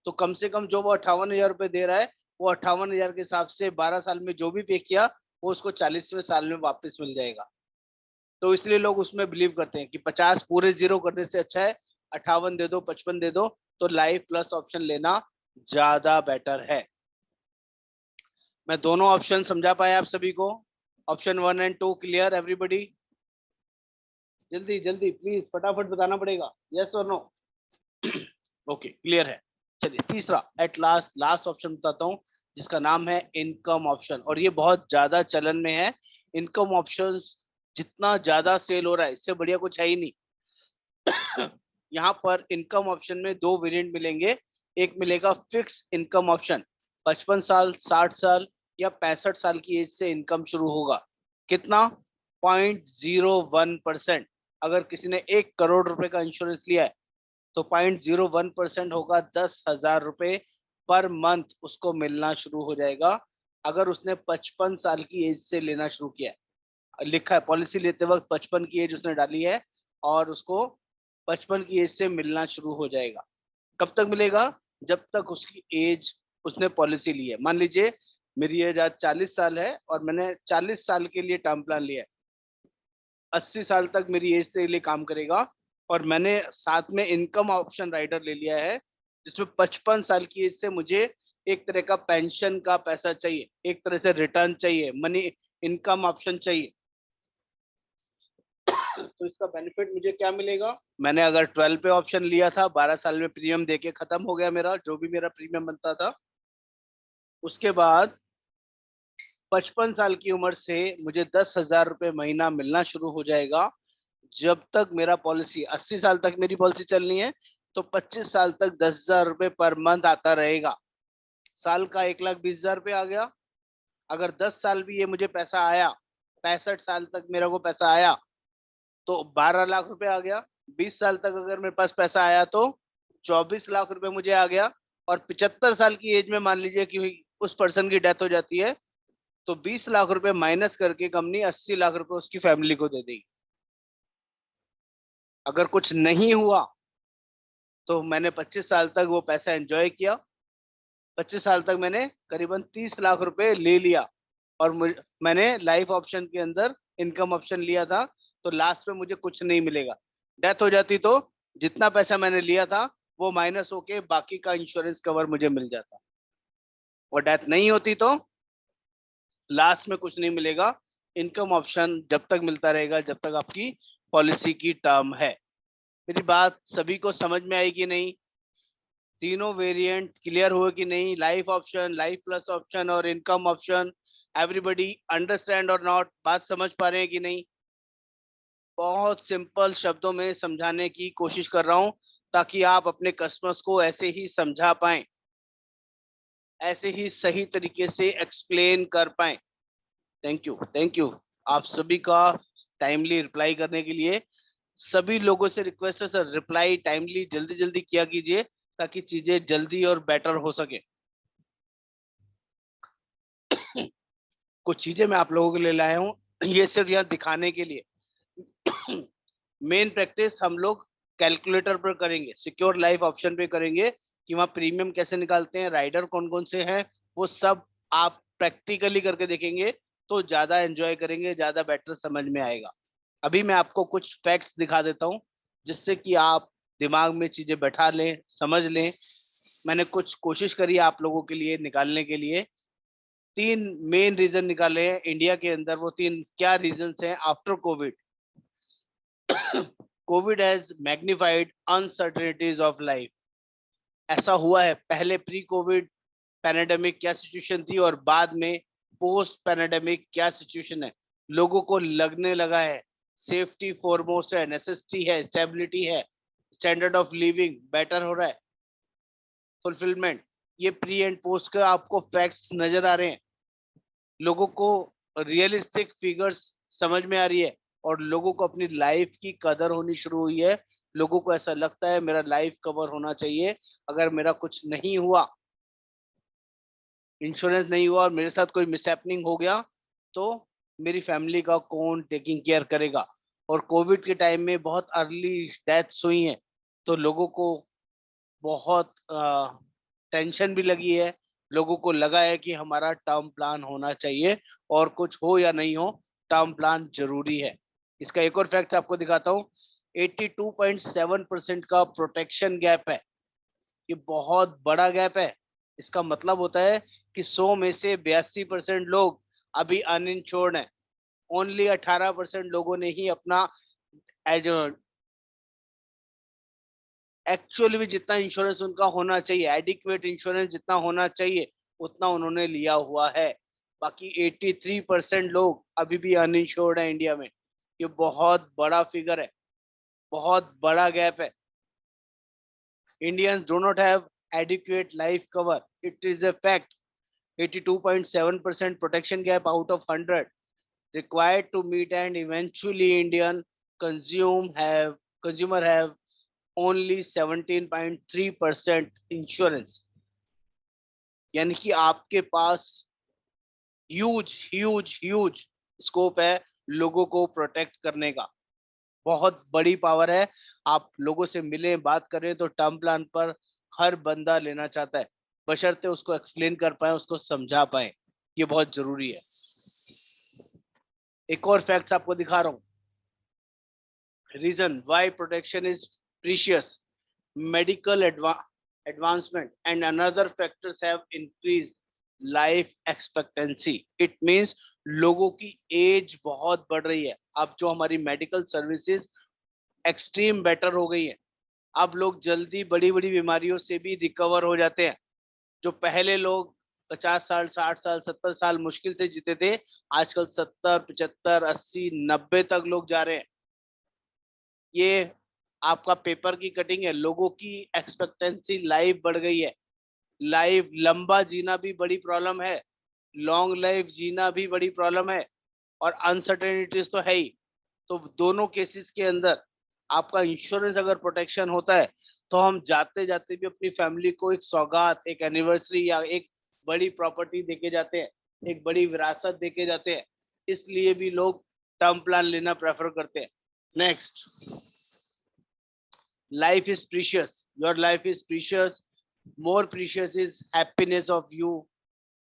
Speaker 1: तो कम से कम जो वो 58,000 रुपए दे रहा है, वो 58,000 के हिसाब से 12 साल में जो भी पे किया वो उसको 40वें साल में वापस मिल जाएगा। तो इसलिए लोग उसमें बिलीव करते हैं कि 50 पूरे 0 करने से अच्छा है 58 दे दो, 55 दे दो, तो लाइफ प्लस ऑप्शन लेना ज्यादा बेटर है। मैं दोनों ऑप्शन समझा पाया आप सभी को? Option 1 and 2 clear everybody? जल्दी जल्दी प्लीज फटाफट बताना पड़ेगा, यस और नो? ओके, क्लियर है। चलिए तीसरा एट लास्ट लास्ट ऑप्शन बताता हूँ, जिसका नाम है इनकम ऑप्शन, और ये बहुत ज्यादा चलन में है। इनकम ऑप्शन जितना ज्यादा सेल हो रहा है इससे बढ़िया कुछ है ही नहीं। यहाँ पर इनकम ऑप्शन में 2 वेरिएंट मिलेंगे। एक मिलेगा फिक्स इनकम ऑप्शन, 55 साल, 60 साल या 65 साल की एज से इनकम शुरू होगा। कितना? 0.01%। अगर किसी ने 1 करोड़ रुपए का इंश्योरेंस लिया है तो 0.01% होगा, 10,000 रुपए पर मंथ उसको मिलना शुरू हो जाएगा। अगर उसने 55 साल की एज से लेना शुरू किया है, लिखा है पॉलिसी लेते वक्त 55 की एज उसने डाली है और उसको 55 की एज से मिलना शुरू हो जाएगा। कब तक मिलेगा? जब तक उसकी एज, उसने पॉलिसी ली है। मान लीजिए मेरी एज आज 40 साल है और मैंने 40 साल के लिए टर्म प्लान लिया है। 80 साल तक मेरी एज के लिए काम करेगा और मैंने साथ में इनकम ऑप्शन राइडर ले लिया है, जिसमें 55 साल की एज से मुझे एक तरह का पेंशन का पैसा चाहिए, एक तरह से रिटर्न चाहिए, मनी इनकम ऑप्शन चाहिए। तो इसका बेनिफिट मुझे क्या मिलेगा? मैंने अगर 12 पे ऑप्शन लिया था, 12 साल में प्रीमियम देके खत्म हो गया मेरा, जो भी मेरा प्रीमियम बनता था। उसके बाद 55 साल की उम्र से मुझे 10,000 रुपये महीना मिलना शुरू हो जाएगा। जब तक मेरा पॉलिसी 80 साल तक मेरी पॉलिसी चलनी है, तो 25 साल तक 10,000 रुपये पर मंथ आता रहेगा। साल का 1,20,000 रुपये आ गया। अगर 10 साल भी ये मुझे पैसा आया, 65 साल तक मेरे को पैसा आया, तो 12 लाख रुपए आ गया। 20 साल तक अगर मेरे पास पैसा आया तो 24 लाख रुपए मुझे आ गया। और 75 साल की एज में मान लीजिए कि उस पर्सन की डेथ हो जाती है, तो 20 लाख रुपए माइनस करके कंपनी 80 लाख रुपए उसकी फैमिली को दे देगी। अगर कुछ नहीं हुआ तो मैंने 25 साल तक वो पैसा एंजॉय किया। 25 साल तक मैंने करीबन 30 लाख रुपए ले लिया। और मैंने लाइफ ऑप्शन के अंदर इनकम ऑप्शन लिया था, तो लास्ट में मुझे कुछ नहीं मिलेगा। डेथ हो जाती तो जितना पैसा मैंने लिया था वो माइनस होके बाकी का इंश्योरेंस कवर मुझे मिल जाता। और डेथ नहीं होती तो लास्ट में कुछ नहीं मिलेगा। इनकम ऑप्शन जब तक मिलता रहेगा जब तक आपकी पॉलिसी की टर्म है। मेरी बात सभी को समझ में आई कि नहीं? तीनों वेरिएंट क्लियर हुए कि नहीं? Life option, life plus option और इनकम ऑप्शन, एवरीबॉडी अंडरस्टैंड और नॉट? बात समझ पा रहे हैं कि नहीं? बहुत सिंपल शब्दों में समझाने की कोशिश कर रहा हूं ताकि आप अपने कस्टमर्स को ऐसे ही समझा पाएं, ऐसे ही सही तरीके से एक्सप्लेन कर पाएं। थैंक यू, थैंक यू आप सभी का टाइमली रिप्लाई करने के लिए। सभी लोगों से रिक्वेस्ट है सर, रिप्लाई टाइमली जल्दी जल्दी किया कीजिए ताकि चीजें जल्दी और बेटर हो सके। कुछ चीजें मैं आप लोगों के लिए लाया हूँ, ये सिर्फ यहाँ दिखाने के लिए। मेन प्रैक्टिस हम लोग कैलकुलेटर पर करेंगे, सिक्योर लाइफ ऑप्शन पे करेंगे कि वहाँ प्रीमियम कैसे निकालते हैं, राइडर कौन कौन से हैं, वो सब आप प्रैक्टिकली करके देखेंगे तो ज्यादा एंजॉय करेंगे, ज्यादा बेटर समझ में आएगा। अभी मैं आपको कुछ फैक्ट्स दिखा देता हूँ जिससे कि आप दिमाग में चीजें बैठा लें, समझ लें। मैंने कुछ कोशिश करी आप लोगों के लिए निकालने के लिए। 3 मेन रीजन निकाले हैं इंडिया के अंदर। वो 3 क्या रीजन हैं? After Covid, Covid has magnified uncertainties of life. ऐसा हुआ है, पहले प्री कोविड पैनेडेमिक क्या सिचुएशन थी और बाद में पोस्ट पैनेडेमिक क्या सिचुएशन है। लोगों को लगने लगा है सेफ्टी फॉरमोस्ट है, नेसेसिटी है, स्टेबिलिटी है, स्टैंडर्ड ऑफ लिविंग बेटर हो रहा है, फुलफिलमेंट। ये प्री एंड पोस्ट का आपको फैक्ट्स नजर आ रहे हैं। लोगों को रियलिस्टिक फिगर्स समझ में आ रही है और लोगों को अपनी लाइफ की कदर होनी शुरू हुई है। लोगों को ऐसा लगता है मेरा लाइफ कवर होना चाहिए। अगर मेरा कुछ नहीं हुआ, इंश्योरेंस नहीं हुआ और मेरे साथ कोई मिसहैपनिंग हो गया, तो मेरी फैमिली का कौन टेकिंग केयर करेगा? और कोविड के टाइम में बहुत अर्ली डेथ्स हुई हैं, तो लोगों को बहुत टेंशन भी लगी है। लोगों को लगा है कि हमारा टर्म प्लान होना चाहिए, और कुछ हो या नहीं हो टर्म प्लान जरूरी है। इसका एक और फैक्ट आपको दिखाता हूँ। 82.7% का प्रोटेक्शन गैप है। ये बहुत बड़ा गैप है। इसका मतलब होता है कि 100 में से 82% लोग अभी अनइंश्योर्ड हैं। ओनली 18% लोगों ने ही अपना एक्चुअली भी जितना इंश्योरेंस उनका होना चाहिए, एडिक्वेट इंश्योरेंस जितना होना चाहिए, उतना उन्होंने लिया हुआ है। बाकी 83% लोग अभी भी अनइंश्योर्ड है इंडिया में। ये बहुत बड़ा फिगर है, बहुत बड़ा गैप है। Indians do not have adequate life cover. It is a fact. 82.7% protection gap out of 100 required to meet, and eventually Indian consumer have only 17.3% insurance. यानी कि आपके पास ह्यूज ह्यूज ह्यूज स्कोप है लोगों को प्रोटेक्ट करने का। बहुत बड़ी पावर है। आप लोगों से मिलें, बात करें तो टर्म प्लान पर हर बंदा लेना चाहता है, बशर्ते उसको एक्सप्लेन कर पाए, उसको समझा पाए। ये बहुत जरूरी है। एक और फैक्ट्स आपको दिखा रहा हूँ। Reason why protection is precious, medical advancement and another factors have increased life expectancy. It means लोगों की एज बहुत बढ़ रही है। अब जो हमारी मेडिकल सर्विसेज एक्सट्रीम बेटर हो गई है, अब लोग जल्दी बड़ी बड़ी बीमारियों से भी रिकवर हो जाते हैं। जो पहले लोग 50 साल, 60 साल, 70 साल मुश्किल से जीते थे, आजकल 70, 75, 80, 90 तक लोग जा रहे हैं। ये आपका पेपर की कटिंग है। लोगों की एक्सपेक्टेंसी लाइफ बढ़ गई है। लाइफ लंबा जीना भी बड़ी प्रॉब्लम है, लॉन्ग लाइफ जीना भी बड़ी प्रॉब्लम है, और अनसर्टेनिटीज तो है ही। तो दोनों केसेस के अंदर आपका इंश्योरेंस अगर प्रोटेक्शन होता है, तो हम जाते जाते भी अपनी फैमिली को एक सौगात, एक एनिवर्सरी या एक बड़ी प्रॉपर्टी देके जाते हैं, एक बड़ी विरासत देके जाते हैं। इसलिए भी लोग टर्म प्लान लेना प्रेफर करते हैं। Next, life is precious, your life is precious, more precious is happiness of you,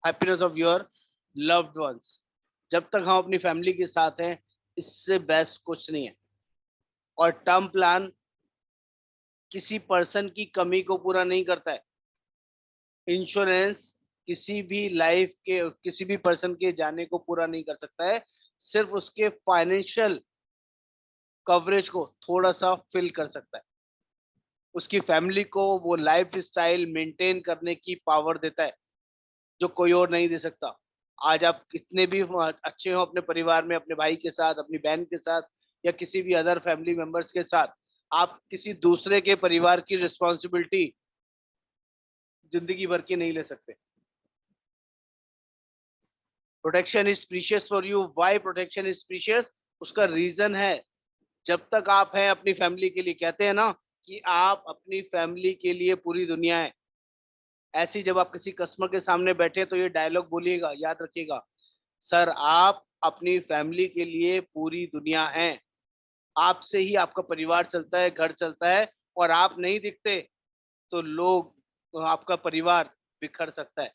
Speaker 1: happiness of your loved ones। जब तक हम अपनी फैमिली के साथ हैं, इससे बेस्ट कुछ नहीं है। और टर्म प्लान किसी पर्सन की कमी को पूरा नहीं करता है। इंश्योरेंस किसी भी लाइफ के, किसी भी पर्सन के जाने को पूरा नहीं कर सकता है, सिर्फ उसके फाइनेंशियल कवरेज को थोड़ा सा फिल कर सकता है। उसकी फैमिली को वो लाइफ स्टाइल मेंटेन करने की पावर देता है, जो कोई और नहीं दे सकता। आज आप कितने भी अच्छे हो अपने परिवार में, अपने भाई के साथ, अपनी बहन के साथ, या किसी भी अदर फैमिली मेंबर्स के साथ, आप किसी दूसरे के परिवार की रिस्पॉन्सिबिलिटी जिंदगी भर की नहीं ले सकते। Protection is precious for you. Why protection is precious? उसका रीजन है, जब तक आप हैं अपनी फैमिली के लिए, कहते हैं ना कि आप अपनी फैमिली के लिए पूरी दुनिया है। ऐसे ही जब आप किसी कस्टमर के सामने बैठे तो ये डायलॉग बोलिएगा, याद रखिएगा, सर आप अपनी फैमिली के लिए पूरी दुनिया हैं। आपसे ही आपका परिवार चलता है, घर चलता है, और आप नहीं दिखते तो लोग, तो आपका परिवार बिखर सकता है।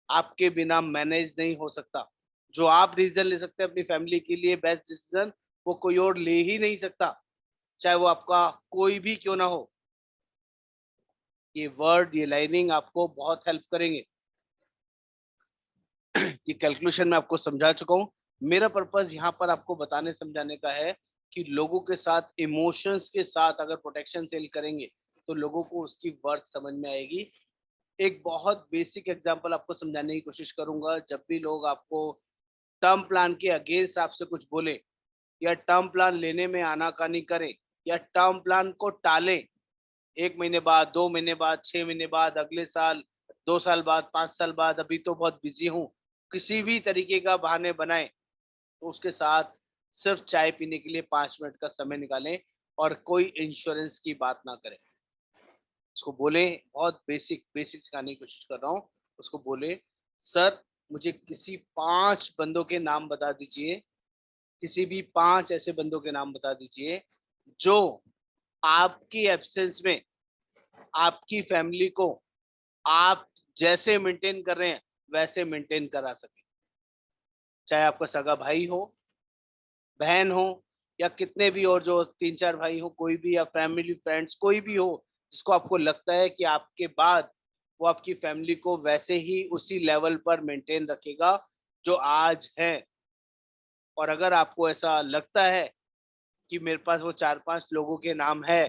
Speaker 1: आपके बिना मैनेज नहीं हो सकता। जो आप डिसीजन ले सकते हैं अपनी फैमिली के लिए, बेस्ट डिसीजन, वो कोई और ले ही नहीं सकता, चाहे वो आपका कोई भी क्यों ना हो। ये वर्ड, ये लाइनिंग आपको बहुत हेल्प करेंगे। ये कैलकुलेशन मैं आपको समझा चुका हूँ। मेरा पर्पस यहाँ पर आपको बताने समझाने का है कि लोगों के साथ इमोशंस के साथ अगर प्रोटेक्शन सेल करेंगे, तो लोगों को उसकी वर्थ समझ में आएगी। एक बहुत बेसिक एग्जांपल आपको समझाने की कोशिश करूंगा। जब भी लोग आपको टर्म प्लान के अगेंस्ट आपसे कुछ बोले, या टर्म प्लान लेने में आनाकानी करें, या टर्म प्लान को टालें, 1 महीने बाद, 2 महीने बाद, 6 महीने बाद, अगले साल, 2 साल बाद, 5 साल बाद, अभी तो बहुत बिजी हूँ, किसी भी तरीके का बहाने बनाए, तो उसके साथ सिर्फ चाय पीने के लिए 5 मिनट का समय निकालें, और कोई इंश्योरेंस की बात ना करें। उसको बोले, बहुत बेसिक बेसिक सिखाने की कोशिश कर रहा हूँ। उसको बोले, सर मुझे किसी 5 बंदों के नाम बता दीजिए, किसी भी 5 ऐसे बंदों के नाम बता दीजिए जो आपकी एब्सेंस में आपकी फैमिली को आप जैसे मेंटेन कर रहे हैं वैसे मेंटेन करा सके। चाहे आपका सगा भाई हो, बहन हो, या कितने भी और जो 3-4 भाई हो, कोई भी, या फैमिली फ्रेंड्स कोई भी हो, जिसको आपको लगता है कि आपके बाद वो आपकी फैमिली को वैसे ही उसी लेवल पर मेंटेन रखेगा जो आज है। और अगर आपको ऐसा लगता है कि मेरे पास वो 4-5 लोगों के नाम है,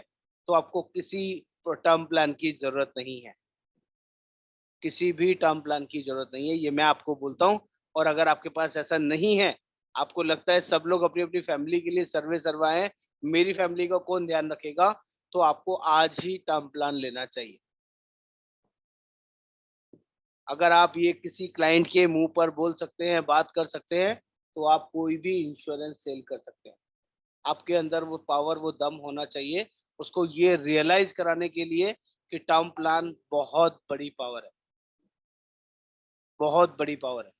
Speaker 1: तो आपको किसी टर्म प्लान की जरूरत नहीं है। किसी भी टर्म प्लान की जरूरत नहीं है, ये मैं आपको बोलता हूँ। और अगर आपके पास ऐसा नहीं है, आपको लगता है सब लोग अपनी अपनी फैमिली के लिए सर्वे सर्वा है, मेरी फैमिली का कौन ध्यान रखेगा, तो आपको आज ही टर्म प्लान लेना चाहिए। अगर आप ये किसी क्लाइंट के मुंह पर बोल सकते हैं, बात कर सकते हैं, तो आप कोई भी इंश्योरेंस सेल कर सकते हैं। आपके अंदर वो पावर, वो दम होना चाहिए, उसको ये रियलाइज कराने के लिए कि टर्म प्लान बहुत बड़ी पावर है, बहुत बड़ी पावर है।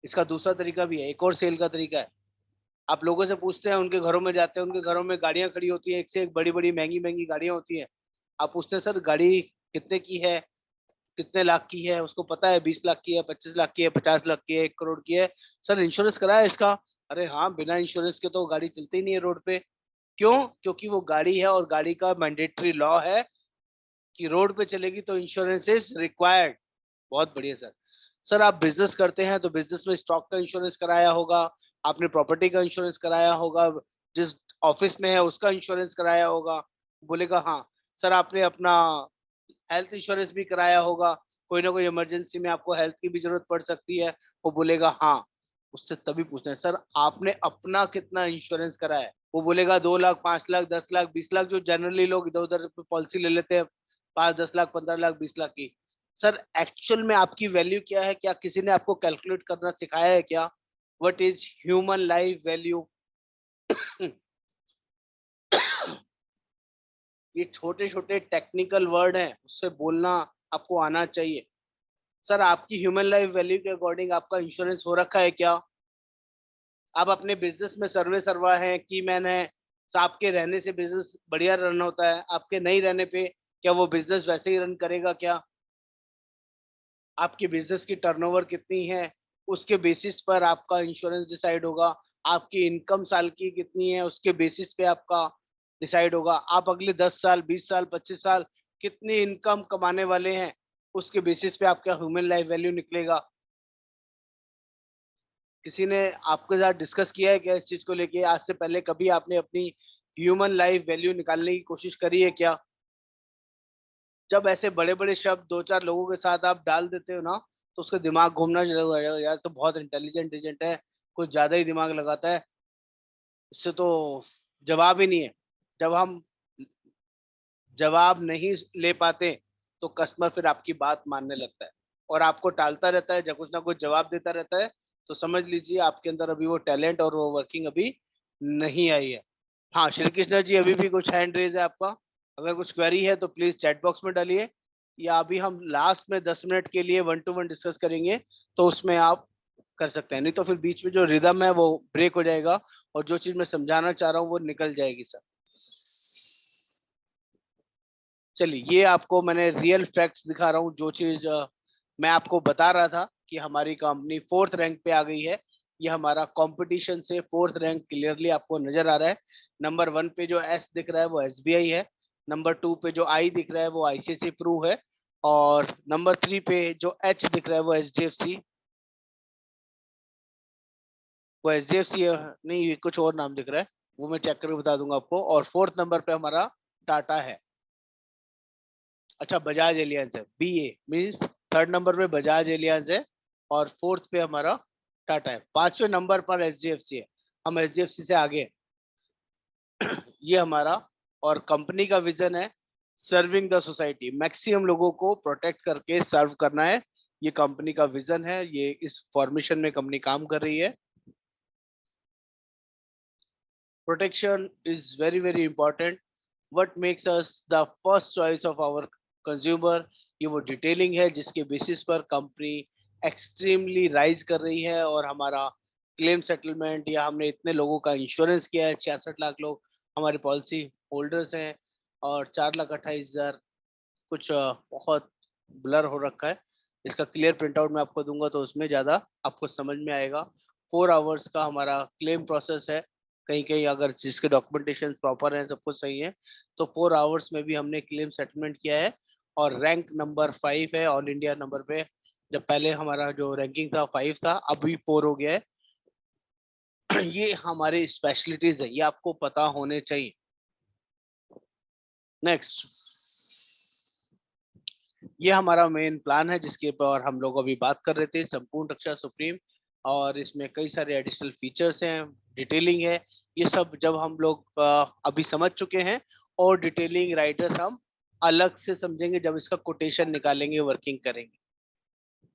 Speaker 1: इसका दूसरा तरीका भी है, एक और सेल का तरीका है। आप लोगों से पूछते हैं, उनके घरों में जाते हैं, उनके घरों में गाड़ियां खड़ी होती हैं, एक से एक बड़ी बड़ी महंगी महंगी गाड़ियां होती हैं। आप पूछते हैं, सर गाड़ी कितने की है? कितने लाख की है, उसको पता है 20 लाख की है, 25 लाख की है, 50 लाख की है, 1 करोड़ की है। सर इंश्योरेंस कराया इसका? अरे हाँ, बिना इंश्योरेंस के तो गाड़ी चलती ही नहीं है रोड पे। क्यों? क्योंकि वो गाड़ी है और गाड़ी का मैंडेटरी लॉ है कि रोड पे चलेगी तो इंश्योरेंस इज रिक्वायर्ड। बहुत बढ़िया सर। सर आप बिजनेस करते हैं तो बिजनेस में स्टॉक का इंश्योरेंस कराया होगा, आपने प्रॉपर्टी का इंश्योरेंस कराया होगा, जिस ऑफिस में है उसका इंश्योरेंस कराया होगा। बोलेगा हाँ। सर आपने अपना हेल्थ इंश्योरेंस भी कराया होगा, कोई ना कोई इमरजेंसी में आपको हेल्थ की भी जरूरत पड़ सकती है। वो बोलेगा हाँ। उससे तभी पूछना है सर आपने अपना कितना इंश्योरेंस कराया है। वो बोलेगा 2 लाख, 5 लाख, 10 लाख, 20 लाख, जो जनरली लोग इधर उधर पॉलिसी ले लेते हैं, 5, 10 लाख, 15 लाख, 20 लाख की। सर एक्चुअल में आपकी वैल्यू क्या है? क्या किसी ने आपको कैलकुलेट करना सिखाया है क्या? What is human life value? ये छोटे छोटे टेक्निकल वर्ड हैं, उससे बोलना आपको आना चाहिए। सर आपकी ह्यूमन लाइफ वैल्यू के अकॉर्डिंग आपका इंश्योरेंस हो रखा है क्या? आप अपने बिजनेस में सर्वे सर्वा है, की मैन है, तो आपके रहने से बिजनेस बढ़िया रन होता है, आपके नहीं रहने पे क्या वो बिजनेस वैसे ही रन करेगा क्या? आपकी बिजनेस की टर्नओवर कितनी है, उसके बेसिस पर आपका इंश्योरेंस डिसाइड होगा। आपकी इनकम साल की कितनी है, उसके बेसिस पे आपका डिसाइड होगा। आप अगले 10 साल, 20 साल, 25 साल कितनी इनकम कमाने वाले हैं, उसके बेसिस पे आपका ह्यूमन लाइफ वैल्यू निकलेगा। किसी ने आपके साथ डिस्कस किया है क्या इस चीज को लेके? आज से पहले कभी आपने अपनी ह्यूमन लाइफ वैल्यू निकालने की कोशिश करी है क्या? जब ऐसे बड़े बड़े शब्द दो चार लोगों के साथ आप डाल देते हो ना, तो उसका दिमाग घूमना शुरू हो जाएगा, यार तो बहुत इंटेलिजेंट एजेंट है, कुछ ज्यादा ही दिमाग लगाता है, इससे तो जवाब ही नहीं है। जब हम जवाब नहीं ले पाते तो कस्टमर फिर आपकी बात मानने लगता है और आपको टालता रहता है, जब कुछ ना कुछ जवाब देता रहता है। तो समझ लीजिए आपके अंदर अभी वो टैलेंट और वो वर्किंग अभी नहीं आई है। हाँ श्री कृष्ण जी, अभी भी कुछ हैंड रेज है आपका? अगर कुछ क्वेरी है तो प्लीज चैट बॉक्स में डालिए, या अभी हम लास्ट में 10 मिनट के लिए 1 to 1 डिस्कस करेंगे, तो उसमें आप कर सकते हैं। नहीं तो फिर बीच में जो रिदम है वो ब्रेक हो जाएगा और जो चीज मैं समझाना चाह रहा हूँ वो निकल जाएगी सर। चलिए, ये आपको मैंने रियल फैक्ट्स दिखा रहा हूँ, जो चीज मैं आपको बता रहा था कि हमारी कंपनी 4th रैंक पे आ गई है। ये हमारा कंपटीशन से 4th रैंक क्लियरली आपको नजर आ रहा है। नंबर 1 पे जो एस दिख रहा है वो एसबीआई है। नंबर 2 पे जो आई दिख रहा है वो आईसीआईसी प्रू है। और नंबर 3 पे जो एच दिख रहा है वो एचडीएफसी, वो एचडीएफसी है। नहीं, ये कुछ और नाम दिख रहा है, वो मैं चेक करके बता दूंगा आपको। और 4th नंबर पे हमारा टाटा है। अच्छा, बजाज एलियांज है, बीए मीन्स 3rd नंबर पे बजाज एलियांज है और 4th पे हमारा टाटा है। 5वें नंबर पर एचडीएफसी है, हम एचडीएफसी से आगे हैं। ये हमारा और कंपनी का विजन है, सर्विंग द सोसाइटी, मैक्सिमम लोगों को प्रोटेक्ट करके सर्व करना है। ये कंपनी का विजन है, ये इस फॉर्मेशन में कंपनी काम कर रही है। Protection is very very important. What makes us the first choice of our consumer, ये वो डिटेलिंग है जिसके बेसिस पर कंपनी एक्सट्रीमली राइज कर रही है। और हमारा क्लेम सेटलमेंट, या हमने इतने लोगों का इंश्योरेंस किया है, 66 लाख लोग हमारे पॉलिसी होल्डर्स हैं, और 4,28,000 कुछ बहुत ब्लर हो रखा है। इसका क्लियर प्रिंट आउट मैं आपको दूंगा तो उसमें ज़्यादा आपको समझ में आएगा। 4 आवर्स का हमारा क्लेम प्रोसेस है। कहीं कहीं अगर जिसके डॉक्यूमेंटेशन प्रॉपर है, सब कुछ सही है, तो 4 आवर्स में भी हमने क्लेम सेटलमेंट किया है। और रैंक नंबर 5 है ऑल इंडिया नंबर पे। जब पहले हमारा जो रैंकिंग था 5 था, अभी 4 हो गया है। ये हमारे स्पेशलिटीज है, ये आपको पता होने चाहिए। नेक्स्ट, ये हमारा मेन प्लान है जिसके ऊपर हम लोग अभी बात कर रहे थे, संपूर्ण रक्षा सुप्रीम। और इसमें कई सारे एडिशनल फीचर्स हैं, डिटेलिंग है। ये सब जब हम लोग अभी समझ चुके हैं, और डिटेलिंग राइटर्स हम अलग से समझेंगे जब इसका कोटेशन निकालेंगे, वर्किंग करेंगे।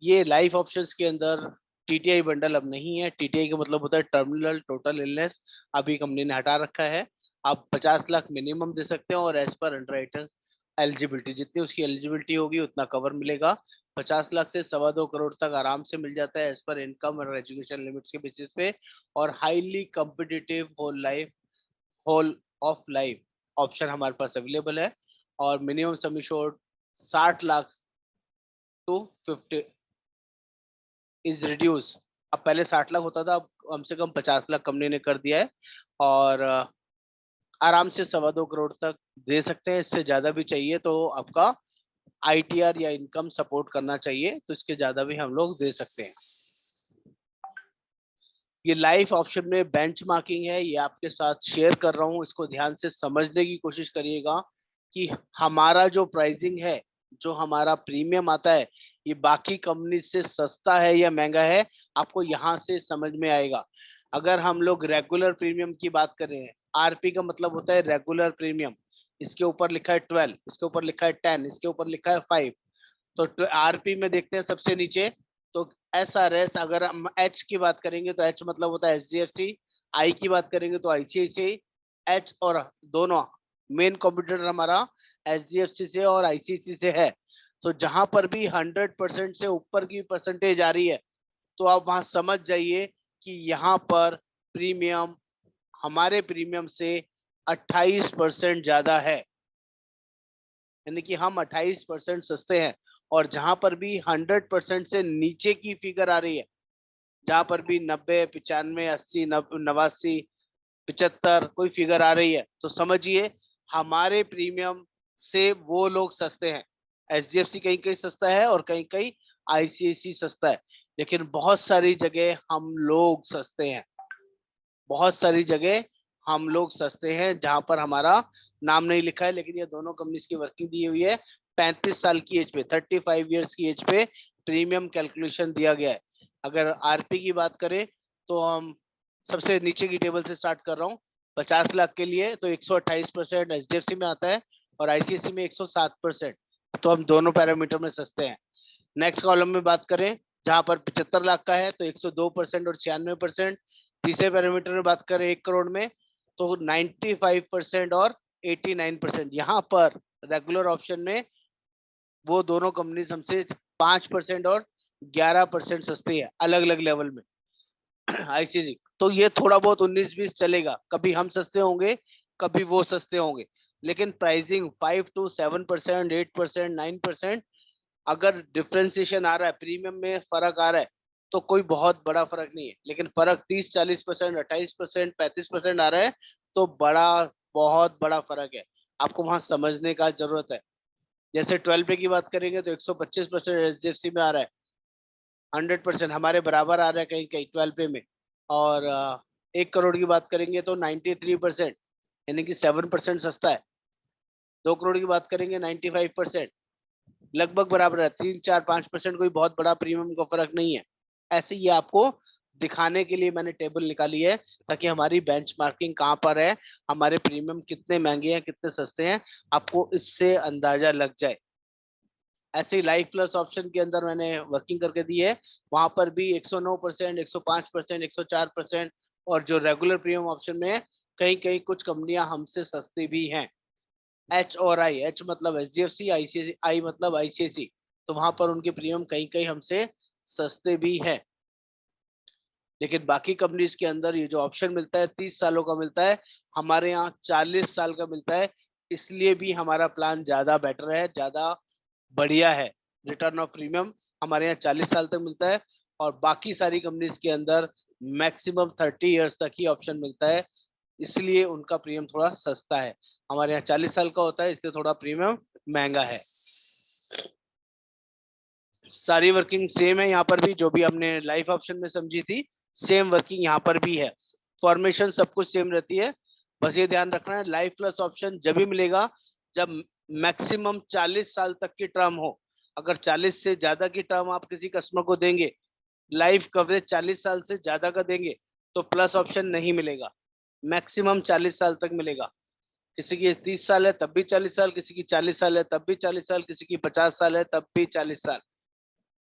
Speaker 1: ये लाइफ ऑप्शंस के अंदर टीटीआई बंडल अब नहीं है। टीटीआई का मतलब होता है टर्मिनल टोटल इलनेस, अभी कंपनी ने हटा रखा है। आप 50 लाख मिनिमम दे सकते हो, और एज पर अंडरराइटर एलिजिबिलिटी, जितनी उसकी एलिजिबिलिटी होगी उतना कवर मिलेगा। 50 लाख से 2.25 करोड़ तक आराम से मिल जाता है एज पर इनकम और एजुकेशन लिमिट्स के बेसिस पे। और highly competitive whole of life option हमारे पास अवेलेबल है। और minimum sum insured 60 lakh to 50 is reduce. अब पहले 60 लाख होता था, अब कम से कम 50 लाख कंपनी ने कर दिया है, और आराम से 2.25 करोड़ तक दे सकते हैं। इससे ज्यादा भी चाहिए तो आपका आईटीआर या इनकम सपोर्ट करना चाहिए, तो इसके ज्यादा भी हम लोग दे सकते हैं। ये लाइफ ऑप्शन में बेंचमार्किंग है, ये आपके साथ शेयर कर रहा हूँ, इसको ध्यान से समझने की कोशिश करिएगा कि हमारा जो प्राइसिंग है, जो हमारा प्रीमियम आता है, ये बाकी कंपनी से सस्ता है या महंगा है, आपको यहाँ से समझ में आएगा। अगर हम लोग रेगुलर प्रीमियम की बात कर रहे हैं, आरपी का मतलब होता है रेगुलर प्रीमियम, इसके ऊपर लिखा है 12, इसके ऊपर लिखा है 10, इसके ऊपर लिखा है 5। तो आरपी में देखते हैं सबसे नीचे, तो एसआरएस। अगर हम एच की बात करेंगे तो एच मतलब होता है एचडीएफसी, आई की बात करेंगे तो आईसीआईसीआई। एच और दोनों मेन कॉम्पिटिटर हमारा एचडीएफसी से और आईसीआईसीआई से है। तो जहां पर भी 100% से ऊपर की परसेंटेज आ रही है, तो आप वहां समझ जाइए कि यहाँ पर प्रीमियम हमारे प्रीमियम से 28% ज्यादा है, यानी कि हम 28% सस्ते हैं। और जहां पर भी 100% से नीचे की फिगर आ रही है, जहां पर भी 90, 95, 80, 89, 75 कोई फिगर आ रही है, तो समझिए हमारे प्रीमियम से वो लोग सस्ते हैं। एचडीएफसी कहीं कहीं सस्ता है और कहीं कहीं आईसीआईसी सस्ता है, लेकिन बहुत सारी जगह हम लोग सस्ते हैं। बहुत सारी जगह हम लोग सस्ते हैं जहां पर हमारा नाम नहीं लिखा है, लेकिन ये दोनों कंपनीज की वर्किंग दी हुई है। 35 साल की एज पे, 35 ईयर्स की एज पे प्रीमियम कैलकुलेशन दिया गया है। अगर आरपी की बात करें तो हम सबसे नीचे की टेबल से स्टार्ट कर रहा हूँ। 50 लाख के लिए तो 128% एचडीएफसी में आता है और आईसीआईसी में 107%। तो हम दोनों पैरामीटर में सस्ते हैं। नेक्स्ट कॉलम में बात करें, जहां पर 75 लाख का है तो 102% और 96%। तीसरे पैरामीटर में बात करें 1 करोड़ में, तो 95% और 89%। यहाँ पर रेगुलर ऑप्शन में वो दोनों कंपनीज हमसे 5% और 11% सस्ती है, अलग अलग लेवल में। आईसीसी तो ये थोड़ा बहुत 19-20 चलेगा, कभी हम सस्ते होंगे, कभी वो सस्ते होंगे, लेकिन प्राइसिंग 5 to 7%, 8%, 9%, अगर डिफ्रेंसिएशन आ रहा है, प्रीमियम में फर्क आ रहा है, तो कोई बहुत बड़ा फर्क नहीं है। लेकिन फर्क 30-40%, 28%, 35% आ रहा है, तो बड़ा, बहुत बड़ा फर्क है। आपको वहां समझने का जरूरत है। जैसे 12 पे की बात करेंगे तो 125% एचडीएफसी में आ रहा है, 100% हमारे बराबर आ रहा है कहीं कहीं 12 पे में। और 1 करोड़ की बात करेंगे तो 93%, यानी कि 7% सस्ता है। 2 करोड़ की बात करेंगे 95%, लगभग बराबर है। 3, 4, 5% कोई बहुत बड़ा प्रीमियम का फर्क नहीं है। ऐसे ही आपको दिखाने के लिए मैंने टेबल निकाली है, ताकि हमारी बेंचमार्किंग कहाँ पर है, हमारे प्रीमियम कितने महंगे हैं, कितने सस्ते हैं, आपको इससे अंदाजा लग जाए। ऐसे ही लाइफ प्लस ऑप्शन के अंदर मैंने वर्किंग करके दी है, वहां पर भी 109%, 105%, 104%। और जो रेगुलर प्रीमियम ऑप्शन में है, कहीं कहीं कुछ कंपनियां हमसे सस्ती भी हैं। एच और आई, एच मतलब H D F C, ICIC, I मतलब आईसीआईसी, तो वहां पर उनके प्रीमियम कहीं कहीं हमसे सस्ते भी है। लेकिन बाकी कंपनीज के अंदर ये जो ऑप्शन मिलता है 30 सालों का मिलता है, हमारे यहाँ 40 साल का मिलता है। इसलिए भी हमारा प्लान ज्यादा बेटर है, ज्यादा बढ़िया है। रिटर्न ऑफ प्रीमियम हमारे यहाँ 40 साल तक मिलता है, और बाकी सारी कंपनीज के अंदर मैक्सिमम 30 ईयर्स तक ही ऑप्शन मिलता है। इसलिए उनका प्रीमियम थोड़ा सस्ता है। हमारे यहाँ 40 साल का होता है, इसलिए थोड़ा प्रीमियम महंगा है। सारी वर्किंग सेम है यहाँ पर भी, जो भी हमने लाइफ ऑप्शन में समझी थी, सेम वर्किंग यहाँ पर भी है। फॉर्मेशन सब कुछ सेम रहती है। बस ये ध्यान रखना है, लाइफ प्लस ऑप्शन जब भी मिलेगा जब मैक्सिमम 40 साल तक की टर्म हो। अगर 40 से ज्यादा की टर्म आप किसी कस्टमर को देंगे, लाइफ कवरेज 40 साल से ज्यादा का देंगे, तो प्लस ऑप्शन नहीं मिलेगा। मैक्सिमम 40 साल तक मिलेगा। किसी की 30 साल है तब भी 40 साल, किसी की 40 साल है तब भी 40 साल, किसी की 50 साल है तब भी 40 साल।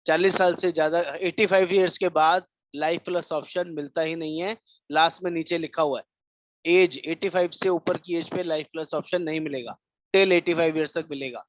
Speaker 1: 40 साल से ज्यादा, 85 ईयर्स के बाद लाइफ प्लस ऑप्शन मिलता ही नहीं है। लास्ट में नीचे लिखा हुआ है, एज 85 से ऊपर की एज पे लाइफ प्लस ऑप्शन नहीं मिलेगा, टिल 85 ईयर्स तक मिलेगा।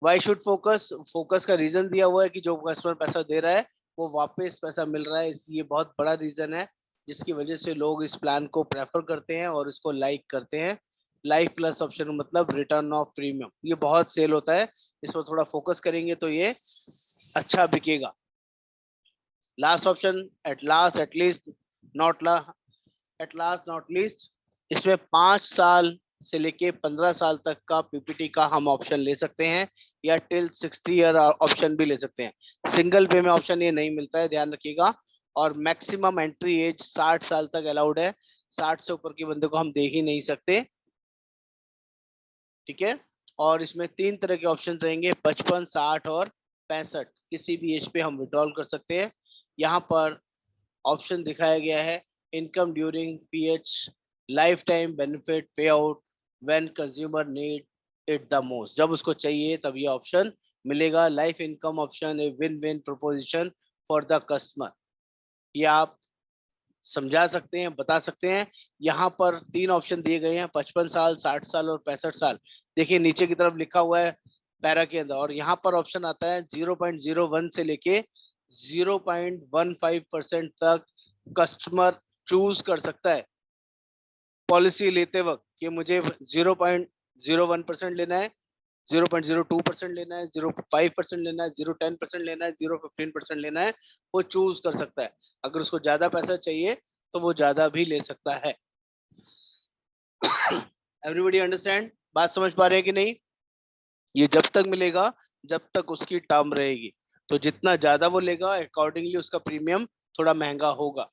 Speaker 1: वाई शुड फोकस, फोकस का रीजन दिया हुआ है कि जो कस्टमर पैसा दे रहा है वो वापस पैसा मिल रहा है, ये बहुत बड़ा रीजन है जिसकी वजह से लोग इस प्लान को प्रेफर करते हैं और इसको लाइक करते हैं। लाइफ प्लस ऑप्शन मतलब रिटर्न ऑफ प्रीमियम, ये बहुत सेल होता है, इस पर थोड़ा फोकस करेंगे तो ये अच्छा बिकेगा। Last option at last at least not ला एट लास्ट नॉट लीस्ट, इसमें 5 साल से लेके 15 साल तक का पीपीटी का हम ऑप्शन ले सकते हैं, या टिल 60 ईयर ऑप्शन भी ले सकते हैं। सिंगल पे में ऑप्शन ये नहीं मिलता है, ध्यान रखिएगा। और मैक्सिमम एंट्री एज 60 साल तक अलाउड है, 60 से ऊपर के बंदे को हम दे ही नहीं सकते, ठीक है। और इसमें 3 तरह के ऑप्शन रहेंगे, 55, 60 और 65। किसी भी एज पे हम विड्रॉल कर सकते हैं। यहाँ पर ऑप्शन दिखाया गया है, income during PH, life time benefit pay out, when consumer need it the most, जब उसको चाहिए तब ये ऑप्शन मिलेगा। Life income option a win win proposition for the customer, ये आप समझा सकते हैं, बता सकते हैं। यहाँ पर 3 ऑप्शन दिए गए हैं, 55 साल, 60 साल और 65 साल। देखिए नीचे की तरफ लिखा हुआ है पैरा के अंदर, और यहाँ पर ऑप्शन आता है 0.01 से लेके 0.15% तक कस्टमर चूज कर सकता है पॉलिसी लेते वक्त कि मुझे 0.01% लेना है, 0.02% लेना है, 0.5% लेना है, 0.10% लेना है, 0.15% लेना है, वो चूज कर सकता है। अगर उसको ज्यादा पैसा चाहिए तो वो ज्यादा भी ले सकता है। Everybody understand? बात समझ पा रहे हैं कि नहीं? ये जब तक मिलेगा जब तक उसकी टर्म रहेगी, तो जितना ज्यादा वो लेगा अकॉर्डिंगली उसका प्रीमियम थोड़ा महंगा होगा।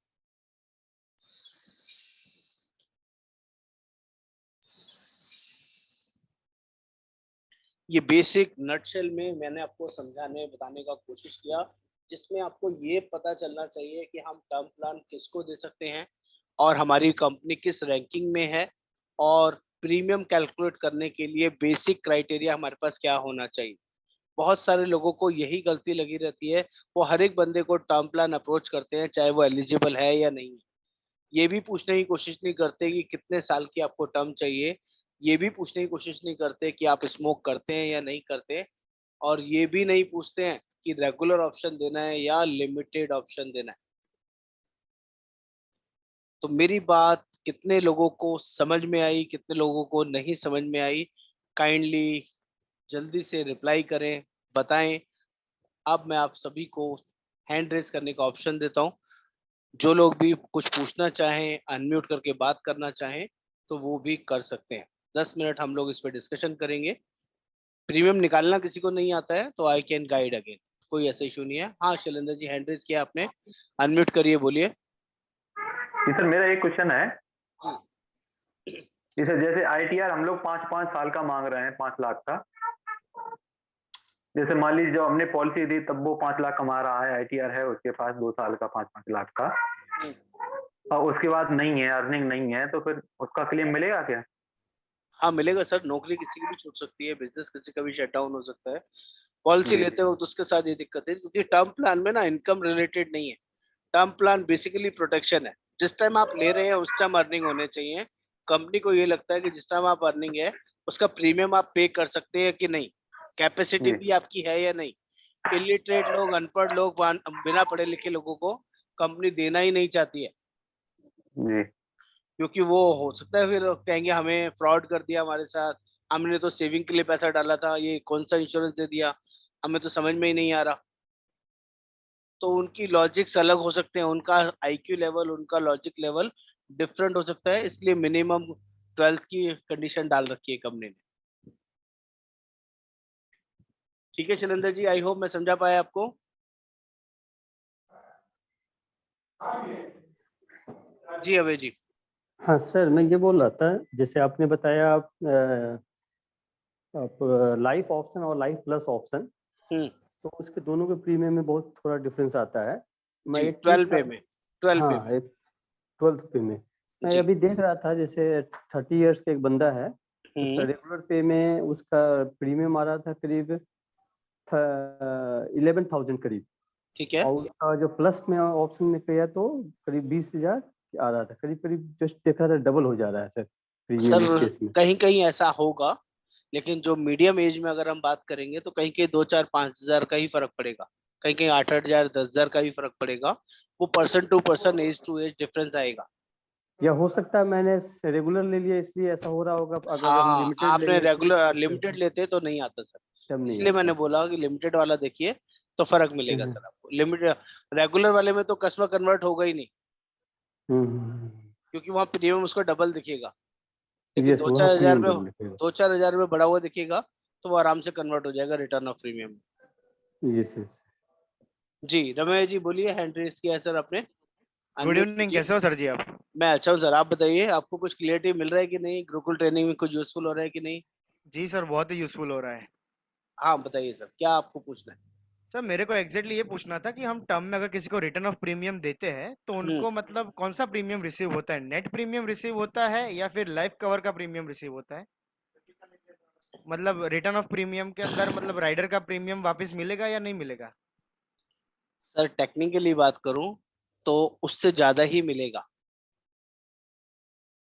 Speaker 1: ये बेसिक नटशेल में मैंने आपको समझाने बताने का कोशिश किया, जिसमें आपको ये पता चलना चाहिए कि हम टर्म प्लान किसको दे सकते हैं और हमारी कंपनी किस रैंकिंग में है, और प्रीमियम कैलकुलेट करने के लिए बेसिक क्राइटेरिया हमारे पास क्या होना चाहिए। बहुत सारे लोगों को यही गलती लगी रहती है, वो हर एक बंदे को टर्म प्लान अप्रोच करते हैं चाहे वो एलिजिबल है या नहीं। ये भी पूछने की कोशिश नहीं करते कि कितने साल की आपको टर्म चाहिए, ये भी पूछने की कोशिश नहीं करते कि आप स्मोक करते हैं या नहीं करते, और ये भी नहीं पूछते हैं कि रेगुलर ऑप्शन देना है या लिमिटेड ऑप्शन देना है। तो मेरी बात कितने लोगों को समझ में आई, कितने लोगों को नहीं समझ में आई, काइंडली जल्दी से रिप्लाई करें, बताएं। अब मैं आप सभी को हैंड रेज करने का ऑप्शन देता हूं, जो लोग भी कुछ पूछना चाहें, अनम्यूट करके बात करना चाहें तो वो भी कर सकते हैं। 10 मिनट हम लोग इस पर डिस्कशन करेंगे। प्रीमियम निकालना किसी को नहीं आता है तो आई कैन गाइड अगेन, कोई ऐसा इशू नहीं है। हाँ शैलेंद्र जी, हैंड रेज किया आपने, अनम्यूट करिए, बोलिए।
Speaker 2: जी सर, मेरा एक क्वेश्चन है। जी सर, जैसे आईटीआर हम लोग 5-5 साल का मांग रहे हैं, 5 लाख का। जैसे मान लीजिए जो हमने पॉलिसी दी तब वो 5 लाख कमा रहा है, आईटीआर है उसके पास 2 साल का 5-5 लाख का, और उसके बाद नहीं है, अर्निंग नहीं है, तो फिर उसका क्लेम मिलेगा क्या?
Speaker 1: हाँ मिलेगा सर, नौकरी किसी की भी छूट सकती है, बिजनेस किसी का भी शट डाउन हो सकता है। पॉलिसी
Speaker 2: जी
Speaker 1: लेते वक्त उसके साथ ये दिक्कत है क्योंकि टर्म प्लान में ना इनकम रिलेटेड नहीं है। टर्म प्लान बेसिकली प्रोटेक्शन है, जिस टाइम आप ले रहे हैं उस टाइम अर्निंग होने चाहिए। कंपनी को ये लगता है कि जिस टाइम आप अर्निंग है उसका प्रीमियम आप पे कर सकते हैं कि नहीं, कैपेसिटी
Speaker 2: जी
Speaker 1: भी आपकी है या नहीं। इलिटरेट लोग, अनपढ़ लोग, बिना पढ़े लिखे लोगों को कंपनी देना ही नहीं चाहती है,
Speaker 2: जी
Speaker 1: क्योंकि वो हो सकता है फिर कहेंगे हमें फ्रॉड कर दिया हमारे साथ, हमने तो सेविंग के लिए पैसा डाला था, ये कौन सा इंश्योरेंस दे दिया, हमें तो समझ में ही नहीं आ रहा। तो उनकी लॉजिक्स अलग हो सकते हैं, उनका आईक्यू लेवल, उनका लॉजिक लेवल डिफरेंट हो सकता है, इसलिए मिनिमम 12th की कंडीशन डाल रखी है कंपनी ने। ठीक है शैलेंद्र जी, आई होप मैं समझा पाया आपको। जी अभय जी।
Speaker 3: हाँ सर, मैं ये बोल रहा था, जैसे आपने बताया आप लाइफ ऑप्शन और लाइफ प्लस ऑप्शन, तो उसके दोनों के प्रीमियम में बहुत थोड़ा डिफरेंस आता है। मैं
Speaker 1: जी
Speaker 3: 21
Speaker 1: 12 पे में, 12 पे में।
Speaker 3: हाँ 12th पे में मैं
Speaker 1: जी।
Speaker 3: अभी देख रहा था, जैसे 30 इयर्स का एक बंदा है, उसका रेगुलर पे में उसका प्रीमियम आ रहा था करीब 11,000 करीब,
Speaker 1: ठीक है।
Speaker 3: और उसका जो प्लस में ऑप्शन में किया तो करीब 20,000 आ रहा था, करीब करीब जस्ट देख रहा था डबल हो जा रहा है सर प्रीमियम इस
Speaker 1: सर
Speaker 3: केस में।
Speaker 1: कहीं कहीं ऐसा होगा, लेकिन जो मीडियम एज में अगर हम बात करेंगे तो कहीं कहीं 2, 4, 5 हजार का ही फर्क पड़ेगा, कहीं कहीं 8, 8 हजार, 10 हजार का ही फर्क पड़ेगा। वो person to person, age to age difference आएगा।
Speaker 3: या हो सकता है मैंने रेगुलर ले लिया इसलिए ऐसा हो रहा होगा, अगर हम
Speaker 1: हाँ,
Speaker 3: लिमिटेड
Speaker 1: आपने
Speaker 3: लेंगे
Speaker 1: रेगुलर लिमिटेड लेते तो नहीं आता सर,
Speaker 3: तब नहीं
Speaker 1: इसलिए मैंने
Speaker 3: आता।
Speaker 1: बोला कि लिमिटेड वाला देखिए तो फर्क मिलेगा
Speaker 3: हम्म,
Speaker 1: सर आपको। लिमिटेड रेगुलर वाले में तो कस्टमर कन्वर्ट होगा ही नहीं,
Speaker 3: हम्म,
Speaker 1: क्योंकि वहाँ प्रीमियम उसका डबल दिखेगा। लेकिन
Speaker 3: यस, वहाँ प्रीमियम डबल लिखेगा।
Speaker 1: 2-4 हजार में बढ़ा हुआ दिखेगा तो वो आराम से कन्वर्ट हो जाएगा return of premium.
Speaker 3: Yes yes.
Speaker 1: जी रमेश जी बोलिए, हैंड रेस किया है सर आपने,
Speaker 4: गुड
Speaker 1: अनम्यूट
Speaker 4: इवनिंग,
Speaker 1: कीजिए।
Speaker 4: कैसे हो सर जी आप?
Speaker 1: मैं अच्छा हूँ सर, आप बताइए आपको कुछ क्लियरिटी मिल रहा है कि नहीं, गुरुकुल ट्रेनिंग में कुछ यूजफुल हो रहा है कि नहीं?
Speaker 4: जी सर, बहुत ही यूजफुल हो रहा है।
Speaker 1: हाँ बताइए सर, क्या आपको पूछना है?
Speaker 4: सर मेरे को एग्जैक्टली ये पूछना था कि हम टर्म में अगर किसी को रिटर्न ऑफ प्रीमियम देते हैं तो
Speaker 1: हम्म
Speaker 4: उनको मतलब कौन सा प्रीमियम रिसीव होता है? नेट प्रीमियम रिसीव होता है या फिर लाइफ कवर का प्रीमियम रिसीव होता है? मतलब रिटर्न ऑफ प्रीमियम के अंदर मतलब राइडर का प्रीमियम वापस मिलेगा या नहीं मिलेगा?
Speaker 1: सर टेक्निकली बात करूं तो उससे ज्यादा ही मिलेगा,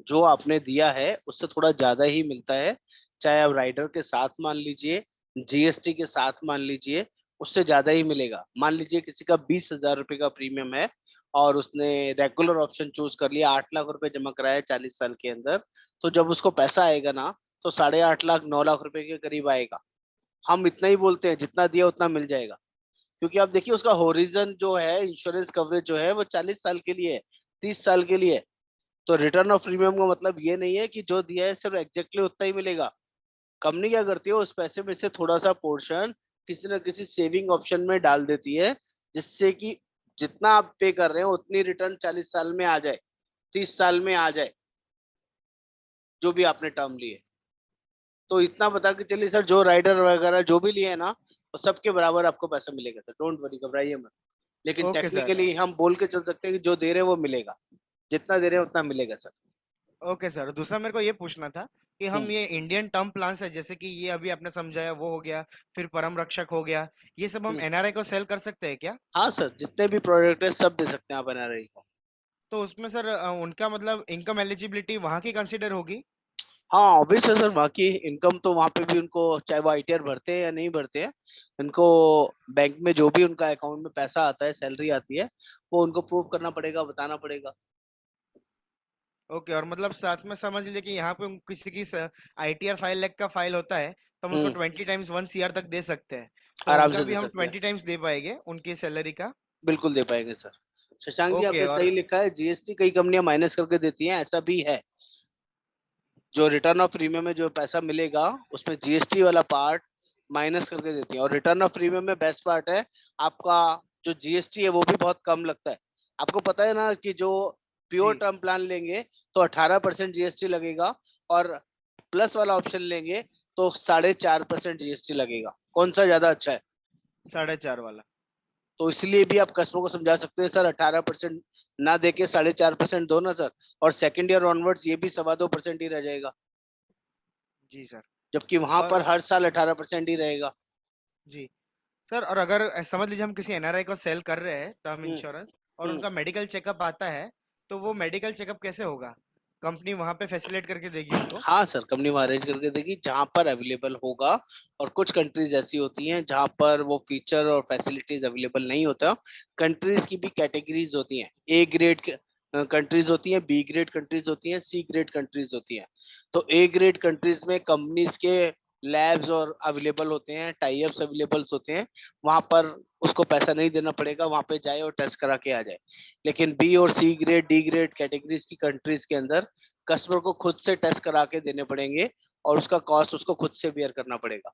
Speaker 1: जो आपने दिया है उससे थोड़ा ज्यादा ही मिलता है। चाहे आप राइडर के साथ मान लीजिए, जीएसटी के साथ मान लीजिए, उससे ज्यादा ही मिलेगा। मान लीजिए किसी का 20,000 रुपये का प्रीमियम है और उसने रेगुलर ऑप्शन चूज कर लिया, 8 लाख रुपए जमा कराया 40 साल के अंदर, तो जब उसको पैसा आएगा ना तो 8.5 लाख 9 लाख रुपए के करीब आएगा। हम इतना ही बोलते हैं, जितना दिया उतना मिल जाएगा। क्योंकि आप देखिए उसका होरिजन जो है, इंश्योरेंस कवरेज जो है वो 40 साल के लिए है, 30 साल के लिए है। तो रिटर्न ऑफ प्रीमियम का मतलब ये नहीं है कि जो दिया है सिर्फ एग्जैक्टली उतना ही मिलेगा। कंपनी क्या करती है, उस पैसे में से थोड़ा सा पोर्शन किसी न किसी सेविंग ऑप्शन में डाल देती है, जिससे कि जितना आप पे कर रहे हो उतनी रिटर्न 40 साल में आ जाए, 30 साल में आ जाए, जो भी आपने टर्म लिए। तो इतना बता के चलिए सर, जो राइडर वगैरह जो भी लिए है ना, वो सबके बराबर आपको पैसा मिलेगा सर, डोंट वरी, घबराइए मत। लेकिन
Speaker 4: ओके सर।
Speaker 1: टेक्निकली हम बोल के चल सकते हैं कि जो दे रहे हैं वो मिलेगा, जितना दे रहे हैं उतना मिलेगा सर।
Speaker 4: ओके सर, दूसरा मेरे को ये पूछना था कि हम
Speaker 1: हम्म
Speaker 4: ये इंडियन टर्म प्लान है, जैसे कि ये अभी आपने समझाया वो हो गया, फिर परम रक्षक हो गया, ये सब हम
Speaker 1: हम्म।
Speaker 4: एनआरआई को सेल कर सकते हैं क्या?
Speaker 1: हाँ सर, जितने भी प्रोडक्ट है सब दे सकते हैं आप एनआरआई को।
Speaker 4: तो उसमें सर उनका मतलब इनकम एलिजिबिलिटी वहाँ की कंसिडर होगी?
Speaker 1: हाँ ऑब्वियस है सर, बाकी इनकम तो वहाँ पे भी उनको, चाहे वो आईटीआर भरते हैं या नहीं भरते हैं, उनको बैंक में जो भी उनका अकाउंट में पैसा आता है, सैलरी आती है, वो उनको प्रूव करना पड़ेगा, बताना पड़ेगा।
Speaker 4: ओके, और मतलब साथ में समझ लीजिए कि यहाँ पे किसी की आईटीआर 5 लाख का फाइल होता है तो हम उसको
Speaker 1: हम्म
Speaker 4: 20 टाइम्स 1 CR तक दे सकते हैं, तो
Speaker 1: आराम
Speaker 4: उनका
Speaker 1: से
Speaker 4: भी
Speaker 1: दे
Speaker 4: हम
Speaker 1: सकते हैं,
Speaker 4: 20 टाइम्स दे पाएंगे उनकी सैलरी का?
Speaker 1: बिल्कुल दे पाएंगे सर। शशांक जी
Speaker 4: ओके।
Speaker 1: आपने
Speaker 4: और
Speaker 1: सही लिखा है, जीएसटी कई कंपनियां माइनस करके देती हैं, ऐसा भी है। जो रिटर्न ऑफ प्रीमियम में जो पैसा मिलेगा उसमें जीएसटी वाला पार्ट माइनस करके देती है। और रिटर्न ऑफ प्रीमियम में बेस्ट पार्ट है आपका, जो जीएसटी है वो भी बहुत कम लगता है। आपको पता है ना कि जो प्योर
Speaker 4: जी
Speaker 1: टर्म प्लान लेंगे तो 18% जीएसटी लगेगा, और प्लस वाला ऑप्शन लेंगे तो 4.5% जीएसटी लगेगा। कौन सा ज्यादा अच्छा है?
Speaker 4: 4.5 वाला।
Speaker 1: तो इसलिए भी आप कस्टमर को समझा सकते हैं सर, 18% ना देके 4.5% दो ना सर, और सेकेंड ईयर ऑनवर्ड्स ये भी 2.25% ही रह जाएगा,
Speaker 4: जी सर।
Speaker 1: जबकि वहां
Speaker 4: और
Speaker 1: पर हर साल 18% ही रहेगा।
Speaker 4: जी सर, और अगर समझ लीजिए हम किसी एनआरआई को सेल कर रहे हैं टर्म
Speaker 1: हम्म
Speaker 4: इंश्योरेंस और
Speaker 1: हम्म।
Speaker 4: उनका मेडिकल चेकअप आता है, तो वो मेडिकल चेकअप कैसे होगा? कंपनी वहां पे फैसिलिटेट करके देगी उनको?
Speaker 1: हाँ सर, कंपनी वहाँ अरेंज करके देगी जहाँ पर अवेलेबल होगा। और कुछ कंट्रीज ऐसी होती हैं जहाँ पर वो फीचर और फैसिलिटीज अवेलेबल नहीं होता। कंट्रीज की भी कैटेगरीज होती हैं, ए ग्रेड कंट्रीज होती हैं, बी ग्रेड कंट्रीज होती हैं, सी ग्रेड कंट्रीज होती हैं। तो ए ग्रेड कंट्रीज में कंपनीज के लैब्स और अवेलेबल होते हैं, टाई अप्स अवेलेबल होते हैं, वहां पर उसको पैसा नहीं देना पड़ेगा, वहां पे जाए और टेस्ट करा के आ जाए। लेकिन बी और C grade D grade categories की कंट्रीज के अंदर कस्टमर को खुद से टेस्ट करा के देने पड़ेंगे, और उसका कॉस्ट उसको खुद से बियर करना पड़ेगा।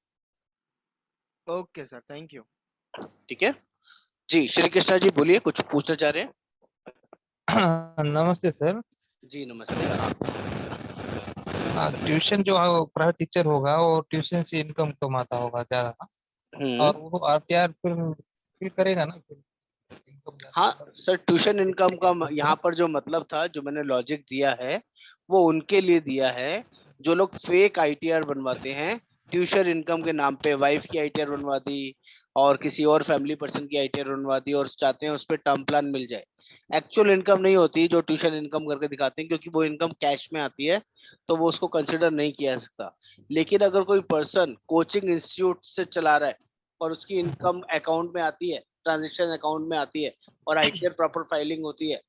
Speaker 4: Okay sir, thank you.
Speaker 1: ठीक है जी। श्री कृष्णा जी बोलिए, कुछ पूछना चाह रहे हैं?
Speaker 5: नमस्ते सर।
Speaker 1: जी नमस्ते। हाँ
Speaker 5: ट्यूशन जो प्राइवेट टीचर होगा वो ट्यूशन से इनकम कमाता होगा ज्यादा ना?
Speaker 1: हम्म।
Speaker 5: और वो आरटीआर फिर करेगा ना, फिर इनकम ज्यादा
Speaker 1: हाँ
Speaker 5: होगा
Speaker 1: सर, ट्यूशन इनकम का
Speaker 5: तो।
Speaker 1: यहाँ पर जो मतलब था, जो मैंने लॉजिक दिया है वो उनके लिए दिया है जो लोग फेक आईटीआर बनवाते हैं ट्यूशन इनकम के नाम पे। वाइफ की आईटीआर बनवा दी और किसी और फैमिली पर्सन की आईटीआर बनवा दी, और चाहते हैं उस पर टर्म प्लान मिल जाए। एक्चुअल इनकम नहीं होती जो ट्यूशन इनकम करके दिखाते हैं, क्योंकि वो इनकम कैश में आती है, तो वो उसको कंसिडर नहीं किया जा सकता। लेकिन अगर कोई पर्सन कोचिंग इंस्टीट्यूट से चला रहा है और उसकी इनकम अकाउंट में आती है, ट्रांजेक्शन अकाउंट में आती है, और आईटीआर प्रॉपर फाइलिंग होती है,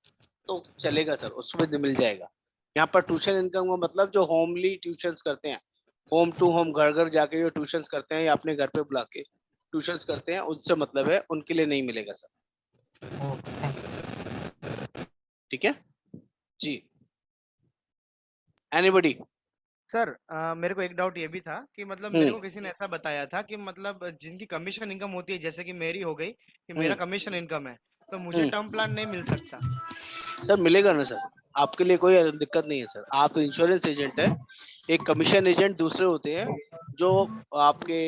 Speaker 1: तो चलेगा सर, उसमें मिल जाएगा। यहाँ पर ट्यूशन इनकम का मतलब जो होमली ट्यूशंस करते हैं, होम टू होम, घर घर जाके जो ट्यूशंस करते हैं या अपने घर पे बुला के ट्यूशंस करते हैं, उनसे मतलब है, उनके लिए नहीं मिलेगा सर।
Speaker 5: Okay, thank you.
Speaker 1: ठीक है जी। एनीबडी?
Speaker 4: सर मेरे को एक डाउट ये भी था कि मतलब मेरे को किसी ने ऐसा बताया था कि मतलब जिनकी कमीशन इनकम होती है, जैसे कि मेरी हो गई कि मेरा कमीशन इनकम है, तो मुझे टर्म प्लान नहीं मिल सकता।
Speaker 1: सर मिलेगा ना सर, आपके लिए कोई दिक्कत नहीं है सर। आप इंश्योरेंस एजेंट है, एक कमीशन एजेंट दूसरे होते हैं जो आपके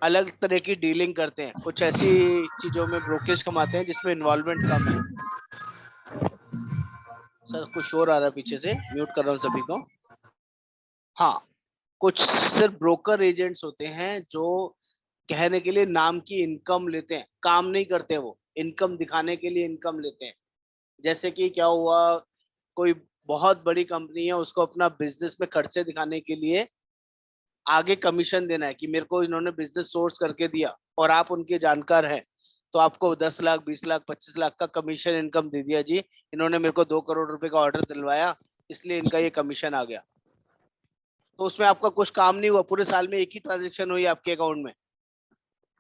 Speaker 1: अलग तरह की डीलिंग करते हैं, कुछ ऐसी चीजों में ब्रोकरेज कमाते हैं जिसमें इन्वॉल्वमेंट कम है। सर कुछ शोर आ रहा है पीछे से, म्यूट कर रहा हूँ सभी को। हाँ, कुछ सिर्फ ब्रोकर एजेंट्स होते हैं जो कहने के लिए नाम की इनकम लेते हैं, काम नहीं करते, वो इनकम दिखाने के लिए इनकम लेते हैं। जैसे कि क्या हुआ, कोई बहुत बड़ी कंपनी है, उसको अपना बिजनेस में खर्चे दिखाने के लिए आगे कमीशन देना है कि मेरे को इन्होंने बिजनेस सोर्स करके दिया और आप उनके जानकार हैं, तो आपको 10 लाख 20 लाख 25 लाख का कमीशन इनकम दे दिया जी, इन्होंने मेरे को 2 करोड़ रुपए का ऑर्डर दिलवाया, इसलिए इनका ये कमीशन आ गया। तो उसमें आपका कुछ काम नहीं हुआ, पूरे साल में एक ही ट्रांजेक्शन हुई आपके अकाउंट में।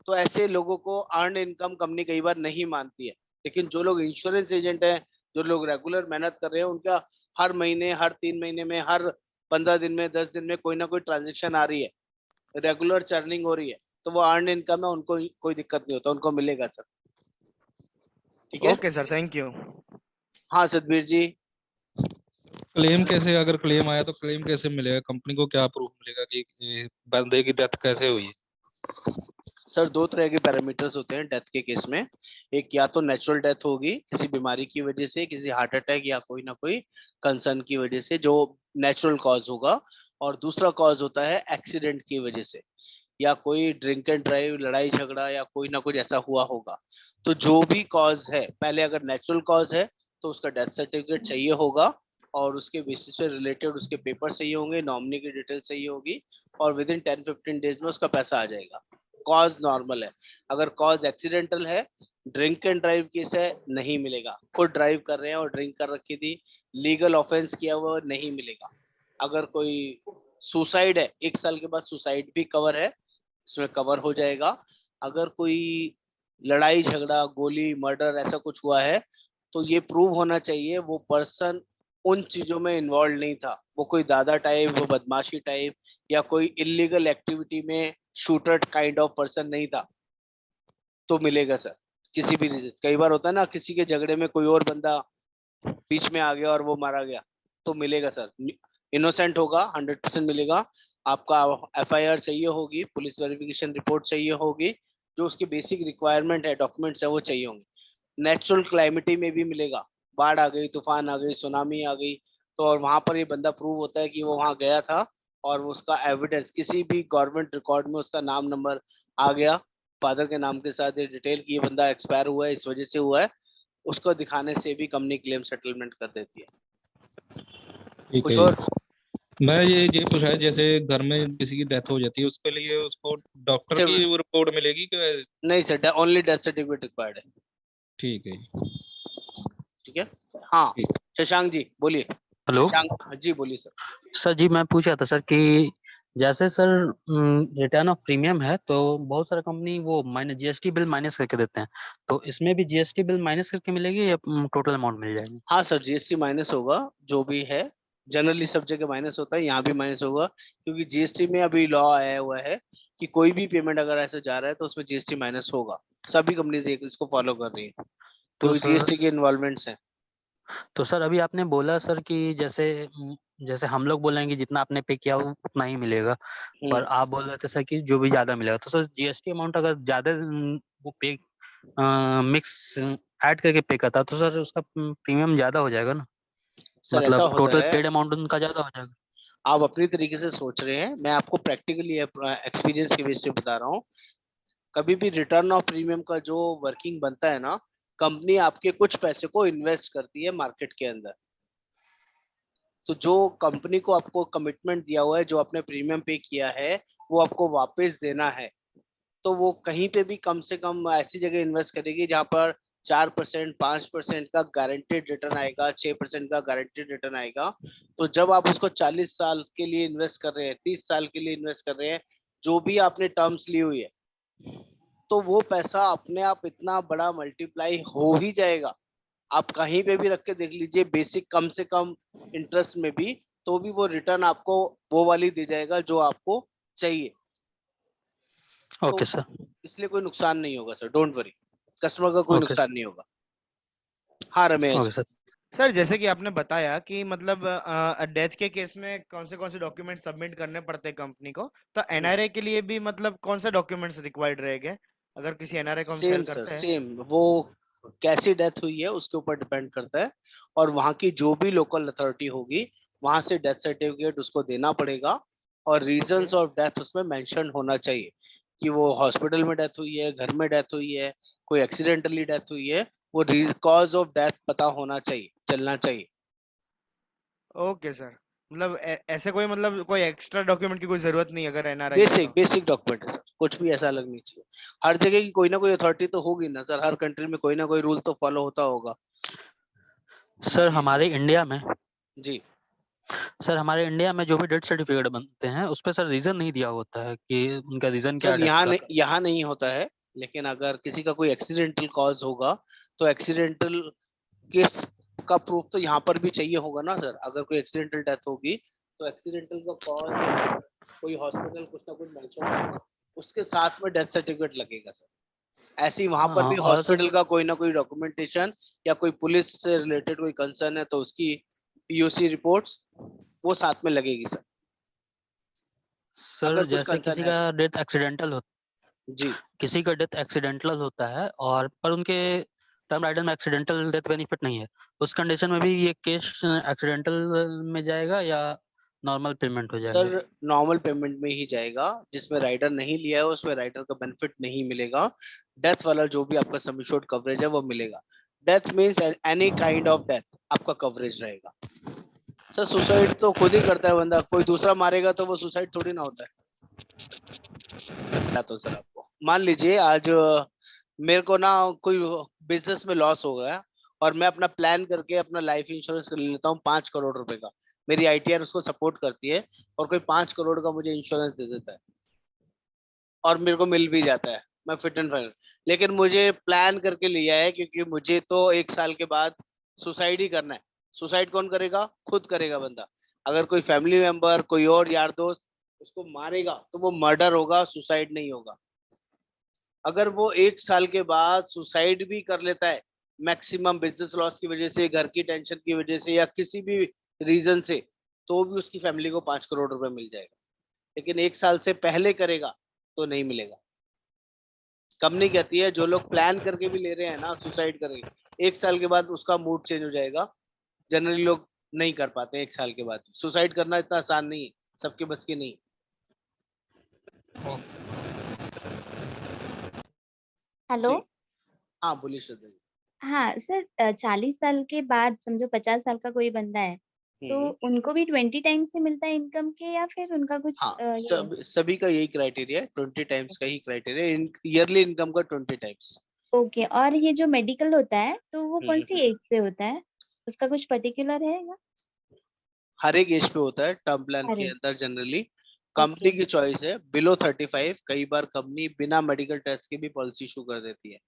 Speaker 1: तो ऐसे लोगों को अर्न इनकम कंपनी कई बार नहीं मानती है। लेकिन जो लोग इंश्योरेंस एजेंट हैं, जो लोग रेगुलर मेहनत कर रहे हैं, उनका हर महीने, हर 3 महीने में, हर 15 दिन में, 10 दिन में कोई ना कोई ट्रांजेक्शन आ रही है, रेगुलर चर्निंग हो रही है, तो वो अर्न इनकम है, उनको कोई दिक्कत नहीं होता, उनको मिलेगा सर। ठीक है।
Speaker 4: Okay sir, thank you.
Speaker 1: हाँ सतबीर जी।
Speaker 6: क्लेम कैसे, अगर क्लेम आया तो क्लेम कैसे मिलेगा? कंपनी को क्या प्रूफ मिलेगा कि ये बंदे की डेथ कैसे हुई है?
Speaker 1: सर दो तरह के पैरामीटर्स होते हैं डेथ के केस में। एक, या तो नेचुरल डेथ होगी किसी बीमारी की वजह से, किसी हार्ट अटैक या कोई ना कोई कंसर्न की वजह से, जो नेचुरल कॉज होगा। और दूसरा कॉज होता है एक्सीडेंट की वजह से, या कोई ड्रिंक एंड ड्राइव, लड़ाई झगड़ा या कोई ना कुछ ऐसा हुआ होगा। तो जो भी कॉज है, पहले अगर नेचुरल कॉज है तो उसका डेथ सर्टिफिकेट चाहिए होगा, और उसके बेसिस पे रिलेटेड उसके पेपर चाहिए होंगे, नॉमिनी की डिटेल चाहिए होगी, और विद इन 10-15 डेज में उसका पैसा आ जाएगा। कॉज नॉर्मल है। अगर कॉज एक्सीडेंटल है, ड्रिंक एंड ड्राइव केस है, नहीं मिलेगा। खुद ड्राइव कर रहे हैं और ड्रिंक कर रखी थी, लीगल ऑफेंस किया हुआ, नहीं मिलेगा। अगर कोई सुसाइड है, 1 साल के बाद सुसाइड भी कवर है, इसमें कवर हो जाएगा। अगर कोई लड़ाई झगड़ा, गोली, मर्डर ऐसा कुछ हुआ है, तो ये प्रूव होना चाहिए वो पर्सन उन चीजों में इन्वॉल्व नहीं था, वो कोई दादा टाइप, वो बदमाशी टाइप या कोई इलीगल एक्टिविटी में शूटर काइंड ऑफ पर्सन नहीं था, तो मिलेगा सर। किसी भी रीजन, कई बार होता है ना, किसी के झगड़े में कोई और बंदा बीच में आ गया और वो मारा गया, तो मिलेगा सर। इनोसेंट होगा, 100% मिलेगा। आपका एफआईआर चाहिए होगी, पुलिस वेरिफिकेशन रिपोर्ट चाहिए होगी, जो उसकी बेसिक रिक्वायरमेंट है, डॉक्यूमेंट्स है, वो चाहिए होंगे। नेचुरल क्लाइमिटी में भी मिलेगा, बाढ़ आ गई, तूफान आ गई, सुनामी आ गई, तो और वहां पर ये बंदा प्रूव होता है कि वो वहां गया था, और उसका एविडेंस किसी भी गवर्नमेंट रिकॉर्ड में उसका नाम नंबर आ गया, फादर के नाम के साथ ये डिटेल कि ये बंदा एक्सपायर हुआ है, इस वजह से हुआ है, उसको दिखाने से भी कंपनी क्लेम सेटलमेंट कर देती है।
Speaker 6: ठीक
Speaker 1: कुछ
Speaker 6: है
Speaker 1: और?
Speaker 6: जी। मैं ये पूछा है, जैसे घर में किसी की डेथ हो जाती है, उसके लिए उसको डॉक्टर
Speaker 1: सिर्फ
Speaker 6: की रिपोर्ट मिलेगी कि?
Speaker 1: नहीं sir, only death certificate required है।
Speaker 6: ठीक है जी।
Speaker 1: ठीक है। हाँ,
Speaker 6: ठीक।
Speaker 1: शशांक जी बोलिए।
Speaker 7: हेलो
Speaker 1: शशांक, हाँ जी बोलिए सर।
Speaker 7: सर जी, मैं पूछ रहा था सर कि जैसे सर रिटर्न ऑफ प्रीमियम है तो बहुत सारा कंपनी वो माइनस जीएसटी बिल माइनस करके देते हैं, तो इसमें भी जीएसटी बिल माइनस करके मिलेगी या टोटल अमाउंट मिल जाएगी?
Speaker 1: हाँ सर, जीएसटी माइनस होगा, जो भी है। जनरली सब जगह माइनस होता है, यहाँ भी माइनस होगा, क्योंकि जीएसटी में अभी लॉ आया हुआ है कि कोई भी पेमेंट अगर ऐसे जा रहा है तो उसमें जीएसटी माइनस होगा। सभी कंपनीज इसको फॉलो कर रही है,
Speaker 7: तो
Speaker 1: क्योंकि
Speaker 7: सर
Speaker 1: जीएसटी के इन्वॉल्वमेंट्स हैं।
Speaker 7: तो सर अभी आपने बोला सर कि जैसे जैसे हम लोग बोलेंगे जितना आपने पे किया उतना ही मिलेगा, पर आप बोल रहे थे सर कि जो भी ज्यादा मिलेगा, तो सर जीएसटी अमाउंट अगर ज्यादा वो पे मिक्स ऐड करके पे करता तो सर उसका प्रीमियम ज्यादा हो जाएगा ना,
Speaker 1: सर ऐसा
Speaker 7: मतलब
Speaker 1: होता
Speaker 7: टोटल
Speaker 1: है,
Speaker 7: पेड अमाउंट उनका ज्यादा हो जाएगा।
Speaker 1: आप अपनी तरीके से सोच रहे हैं, मैं आपको प्रैक्टिकली एक्सपीरियंस की बेस से बता रहा हूँ। कभी भी रिटर्न ऑफ प्रीमियम का जो वर्किंग बनता है ना, कंपनी आपके कुछ पैसे को इन्वेस्ट करती है मार्केट के अंदर। तो जो कंपनी को आपको कमिटमेंट दिया हुआ है, जो आपने प्रीमियम पे किया है, वो आपको वापस देना है, तो वो कहीं पे भी कम से कम ऐसी जगह इन्वेस्ट करेगी जहां पर 4%, 5% का गारंटेड रिटर्न आएगा, 6% का गारंटेड रिटर्न आएगा। तो जब आप उसको 40 साल के लिए इन्वेस्ट कर रहे हैं, 30 साल के लिए इन्वेस्ट कर रहे हैं, जो भी आपने टर्म्स ली हुई है, तो वो पैसा अपने आप इतना बड़ा मल्टीप्लाई हो ही जाएगा। आप कहीं पे भी रख के देख लीजिए, बेसिक कम से कम इंटरेस्ट में भी, तो भी वो रिटर्न आपको वो वाली दे जाएगा जो आपको चाहिए।
Speaker 7: Okay sir.
Speaker 1: इसलिए कोई नुकसान नहीं होगा सर, डोंट वरी, कस्टमर का कोई
Speaker 7: ओके
Speaker 1: नुकसान नहीं होगा। हाँ रमेश।
Speaker 7: Okay sir.
Speaker 4: सर जैसे कि आपने बताया कि मतलब डेथ के केस में कौन से डॉक्यूमेंट सबमिट करने पड़ते हैं कंपनी को, तो एनआरए के लिए भी मतलब कौन से डॉक्यूमेंट्स रिक्वायर्ड रहेंगे अगर किसी एनआरए को हम सेल
Speaker 1: सेम सर,
Speaker 4: करते हैं?
Speaker 1: सेम, वो कैसी डेथ हुई है उसके ऊपर डिपेंड करता है, और वहाँ की जो भी लोकल अथॉरिटी होगी वहां से डेथ सर्टिफिकेट उसको देना पड़ेगा, और रीजंस ऑफ डेथ उसमें मेंशन होना चाहिए कि वो हॉस्पिटल में डेथ हुई है, घर में डेथ हुई है, कोई एक्सीडेंटली डेथ हुई है, वो कॉज ऑफ डेथ पता होना चाहिए, चलना चाहिए।
Speaker 4: ओके सर, मतलब ऐसे कोई मतलब कोई एक्स्ट्रा डॉक्यूमेंट की कोई जरूरत नहीं अगर एनआरआई है
Speaker 1: बेसिक
Speaker 4: तो?
Speaker 1: बेसिक डॉक्यूमेंट है सर, कुछ भी ऐसा अलग नहीं चाहिए। हर जगह की कोई ना कोई अथॉरिटी तो होगी ना सर, हर कंट्री में कोई ना कोई रूल तो फॉलो होता होगा।
Speaker 7: सर हमारे इंडिया में
Speaker 1: जी
Speaker 7: सर हमारे इंडिया में जो भी डेथ सर्टिफिकेट बनते हैं उस पे सर रीजन नहीं दिया होता है कि उनका रीजन क्या है
Speaker 1: सर,
Speaker 7: डेथ का।
Speaker 1: यहाँ नहीं होता है, लेकिन अगर किसी का कोई एक्सीडेंटल कॉज होगा तो एक्सीडेंटल केस का प्रूफ तो यहाँ पर भी चाहिए होगा ना सर। अगर कोई एक्सीडेंटल डेथ होगी तो एक्सीडेंटल का कॉज, कोई हॉस्पिटल कुछ ना कुछ मेंशन होगा, उसके साथ में डेथ सर्टिफिकेट लगेगा सर। ऐसे ही वहां पर
Speaker 7: हाँ
Speaker 1: भी
Speaker 7: और सर
Speaker 1: हॉस्पिटल का कोई ना कोई डॉक्यूमेंटेशन, या कोई पुलिस से रिलेटेड कोई कंसर्न है तो उसकी पीओसी रिपोर्ट्स वो साथ में लगेगी सर,
Speaker 7: सर
Speaker 1: अगर कुछ
Speaker 7: जैसे
Speaker 1: कंसर्न
Speaker 7: किसी
Speaker 1: है
Speaker 7: का
Speaker 1: तो।
Speaker 7: डेथ एक्सीडेंटल हो
Speaker 1: जी
Speaker 7: किसी का डेथ एक्सीडेंटल होता है और पर उनके टर्म राइडर में एक्सीडेंटल डेथ बेनिफिट नहीं है, उस कंडीशन में भी ये केस एक्सीडेंटल में जाएगा या नॉर्मल पेमेंट हो जाएगा?
Speaker 1: सर, नॉर्मल पेमेंट में ही जाएगा। जिसमें राइडर नहीं लिया है उसमें राइडर का बेनिफिट नहीं मिलेगा। डेथ वाला जो भी आपका सम एश्योर्ड कवरेज है वो मिलेगा। Death means any kind of death आपका कवरेज रहेगा। सर, सुसाइड तो खुद ही करता है बंदा, कोई दूसरा मारेगा तो वो सुसाइड थोड़ी ना होता है। तो सर आपको मान लीजिए आज मेरे को ना कोई बिजनेस में लॉस हो गया, और मैं अपना प्लान करके अपना लाइफ इंश्योरेंस कर लेता हूँ 5 करोड़ रुपए का, मेरी आईटीआर उसको सपोर्ट करती है, और कोई 5 करोड़ का मुझे इंश्योरेंस दे देता है और मेरे को मिल भी जाता है, मैं फिट एंड फाइन। लेकिन मुझे प्लान करके लिया है क्योंकि मुझे तो 1 साल के बाद सुसाइड ही करना है। सुसाइड कौन करेगा? खुद करेगा बंदा। अगर कोई फैमिली मेंबर, कोई और यार दोस्त उसको मारेगा तो वो मर्डर होगा, सुसाइड नहीं होगा। अगर वो 1 साल के बाद सुसाइड भी कर लेता है, मैक्सिमम बिजनेस लॉस की वजह से, घर की टेंशन की वजह से, या किसी भी रीजन से, तो भी उसकी फैमिली को 5 करोड़ रुपए मिल जाएगा। लेकिन 1 साल से पहले करेगा तो नहीं मिलेगा। कंपनी कहती है जो लोग प्लान करके भी ले रहे हैं ना सुसाइड करेंगे, 1 साल के बाद उसका मूड चेंज हो जाएगा। जनरली लोग नहीं कर पाते 1 साल के बाद। सुसाइड करना इतना आसान नहीं है, सबके बस की नहीं।
Speaker 8: हेलो।
Speaker 1: जी हाँ, बोलिए श्रद्धा जी।
Speaker 8: हाँ सर, 40 साल के बाद समझो 50 साल का कोई बंदा है तो उनको भी 20 टाइम्स से मिलता है इनकम के, या फिर उनका कुछ
Speaker 1: हाँ,
Speaker 8: ये है?
Speaker 1: सभी का यही क्राइटेरिया है, 20 टाइम्स का ही क्राइटेरिया, ईयरली इनकम का 20 टाइम्स।
Speaker 8: ओके, और ये जो मेडिकल होता है तो वो कौन सी एज से होता है? उसका कुछ पर्टिकुलर है या?
Speaker 1: हर एक एज पे होता है टर्म प्लान के
Speaker 8: अरे
Speaker 1: अंदर जनरली।
Speaker 8: ओके
Speaker 1: कंपनी की चॉइस है, बिलो 35 कई बार कंपनी बिना मेडिकल टेस्ट के भी पॉलिसी इशू कर देती है,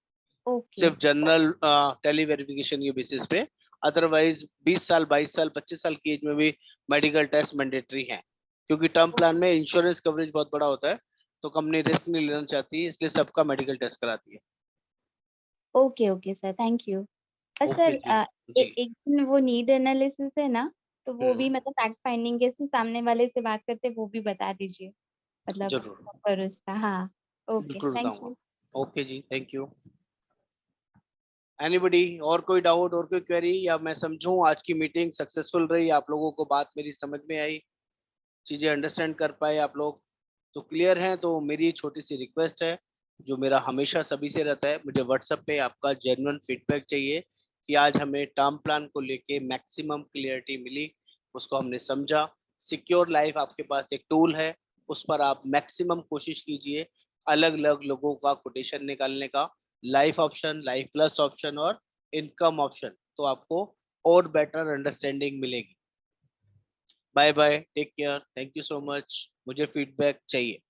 Speaker 8: ओके
Speaker 1: सिर्फ जनरल टेली वेरिफिकेशन के बेसिस पे। अदरवाइज 20 साल, 22 साल, 25 साल की एज में भी मेडिकल टेस्ट मैंडेटरी है, क्योंकि टर्म प्लान में इंश्योरेंस कवरेज बहुत बड़ा होता है, तो कंपनी रिस्क नहीं लेना चाहती, इसलिए सबका मेडिकल टेस्ट कराती है।
Speaker 8: Okay okay sir, thank you. और
Speaker 1: ओके
Speaker 8: सर
Speaker 1: जी। जी
Speaker 8: एक दिन वो नीड एनालिसिस है ना, तो वो भी मतलब फैक्ट फाइंडिंग कैसे सामने वाले से बात करते हैं वो भी बता दीजिए, मतलब
Speaker 1: जरूर,
Speaker 8: पर उसका। हाँ ओके,
Speaker 1: बिल्कुल
Speaker 8: थैंक
Speaker 1: बताऊंगा।
Speaker 8: यू।
Speaker 1: ओके जी, थैंक यू। एनीबडी और कोई डाउट और कोई क्वेरी, या मैं समझूं आज की मीटिंग सक्सेसफुल रही, आप लोगों को बात मेरी समझ में आई, चीजें अंडरस्टैंड कर पाए आप लोग, तो क्लियर हैं? तो मेरी छोटी सी रिक्वेस्ट है, जो मेरा हमेशा सभी से रहता है, मुझे व्हाट्सएप पे आपका जेन्युइन फीडबैक चाहिए कि आज हमें टर्म प्लान को लेके मैक्सिमम क्लियरिटी मिली, उसको हमने समझा। सिक्योर लाइफ आपके पास एक टूल है, उस पर आप मैक्सिमम कोशिश कीजिए अलग अलग लोगों का कोटेशन निकालने का, life option, life plus option और इनकम ऑप्शन, तो आपको और बेटर अंडरस्टैंडिंग मिलेगी। Bye bye, take care, thank you so much. मुझे फीडबैक चाहिए।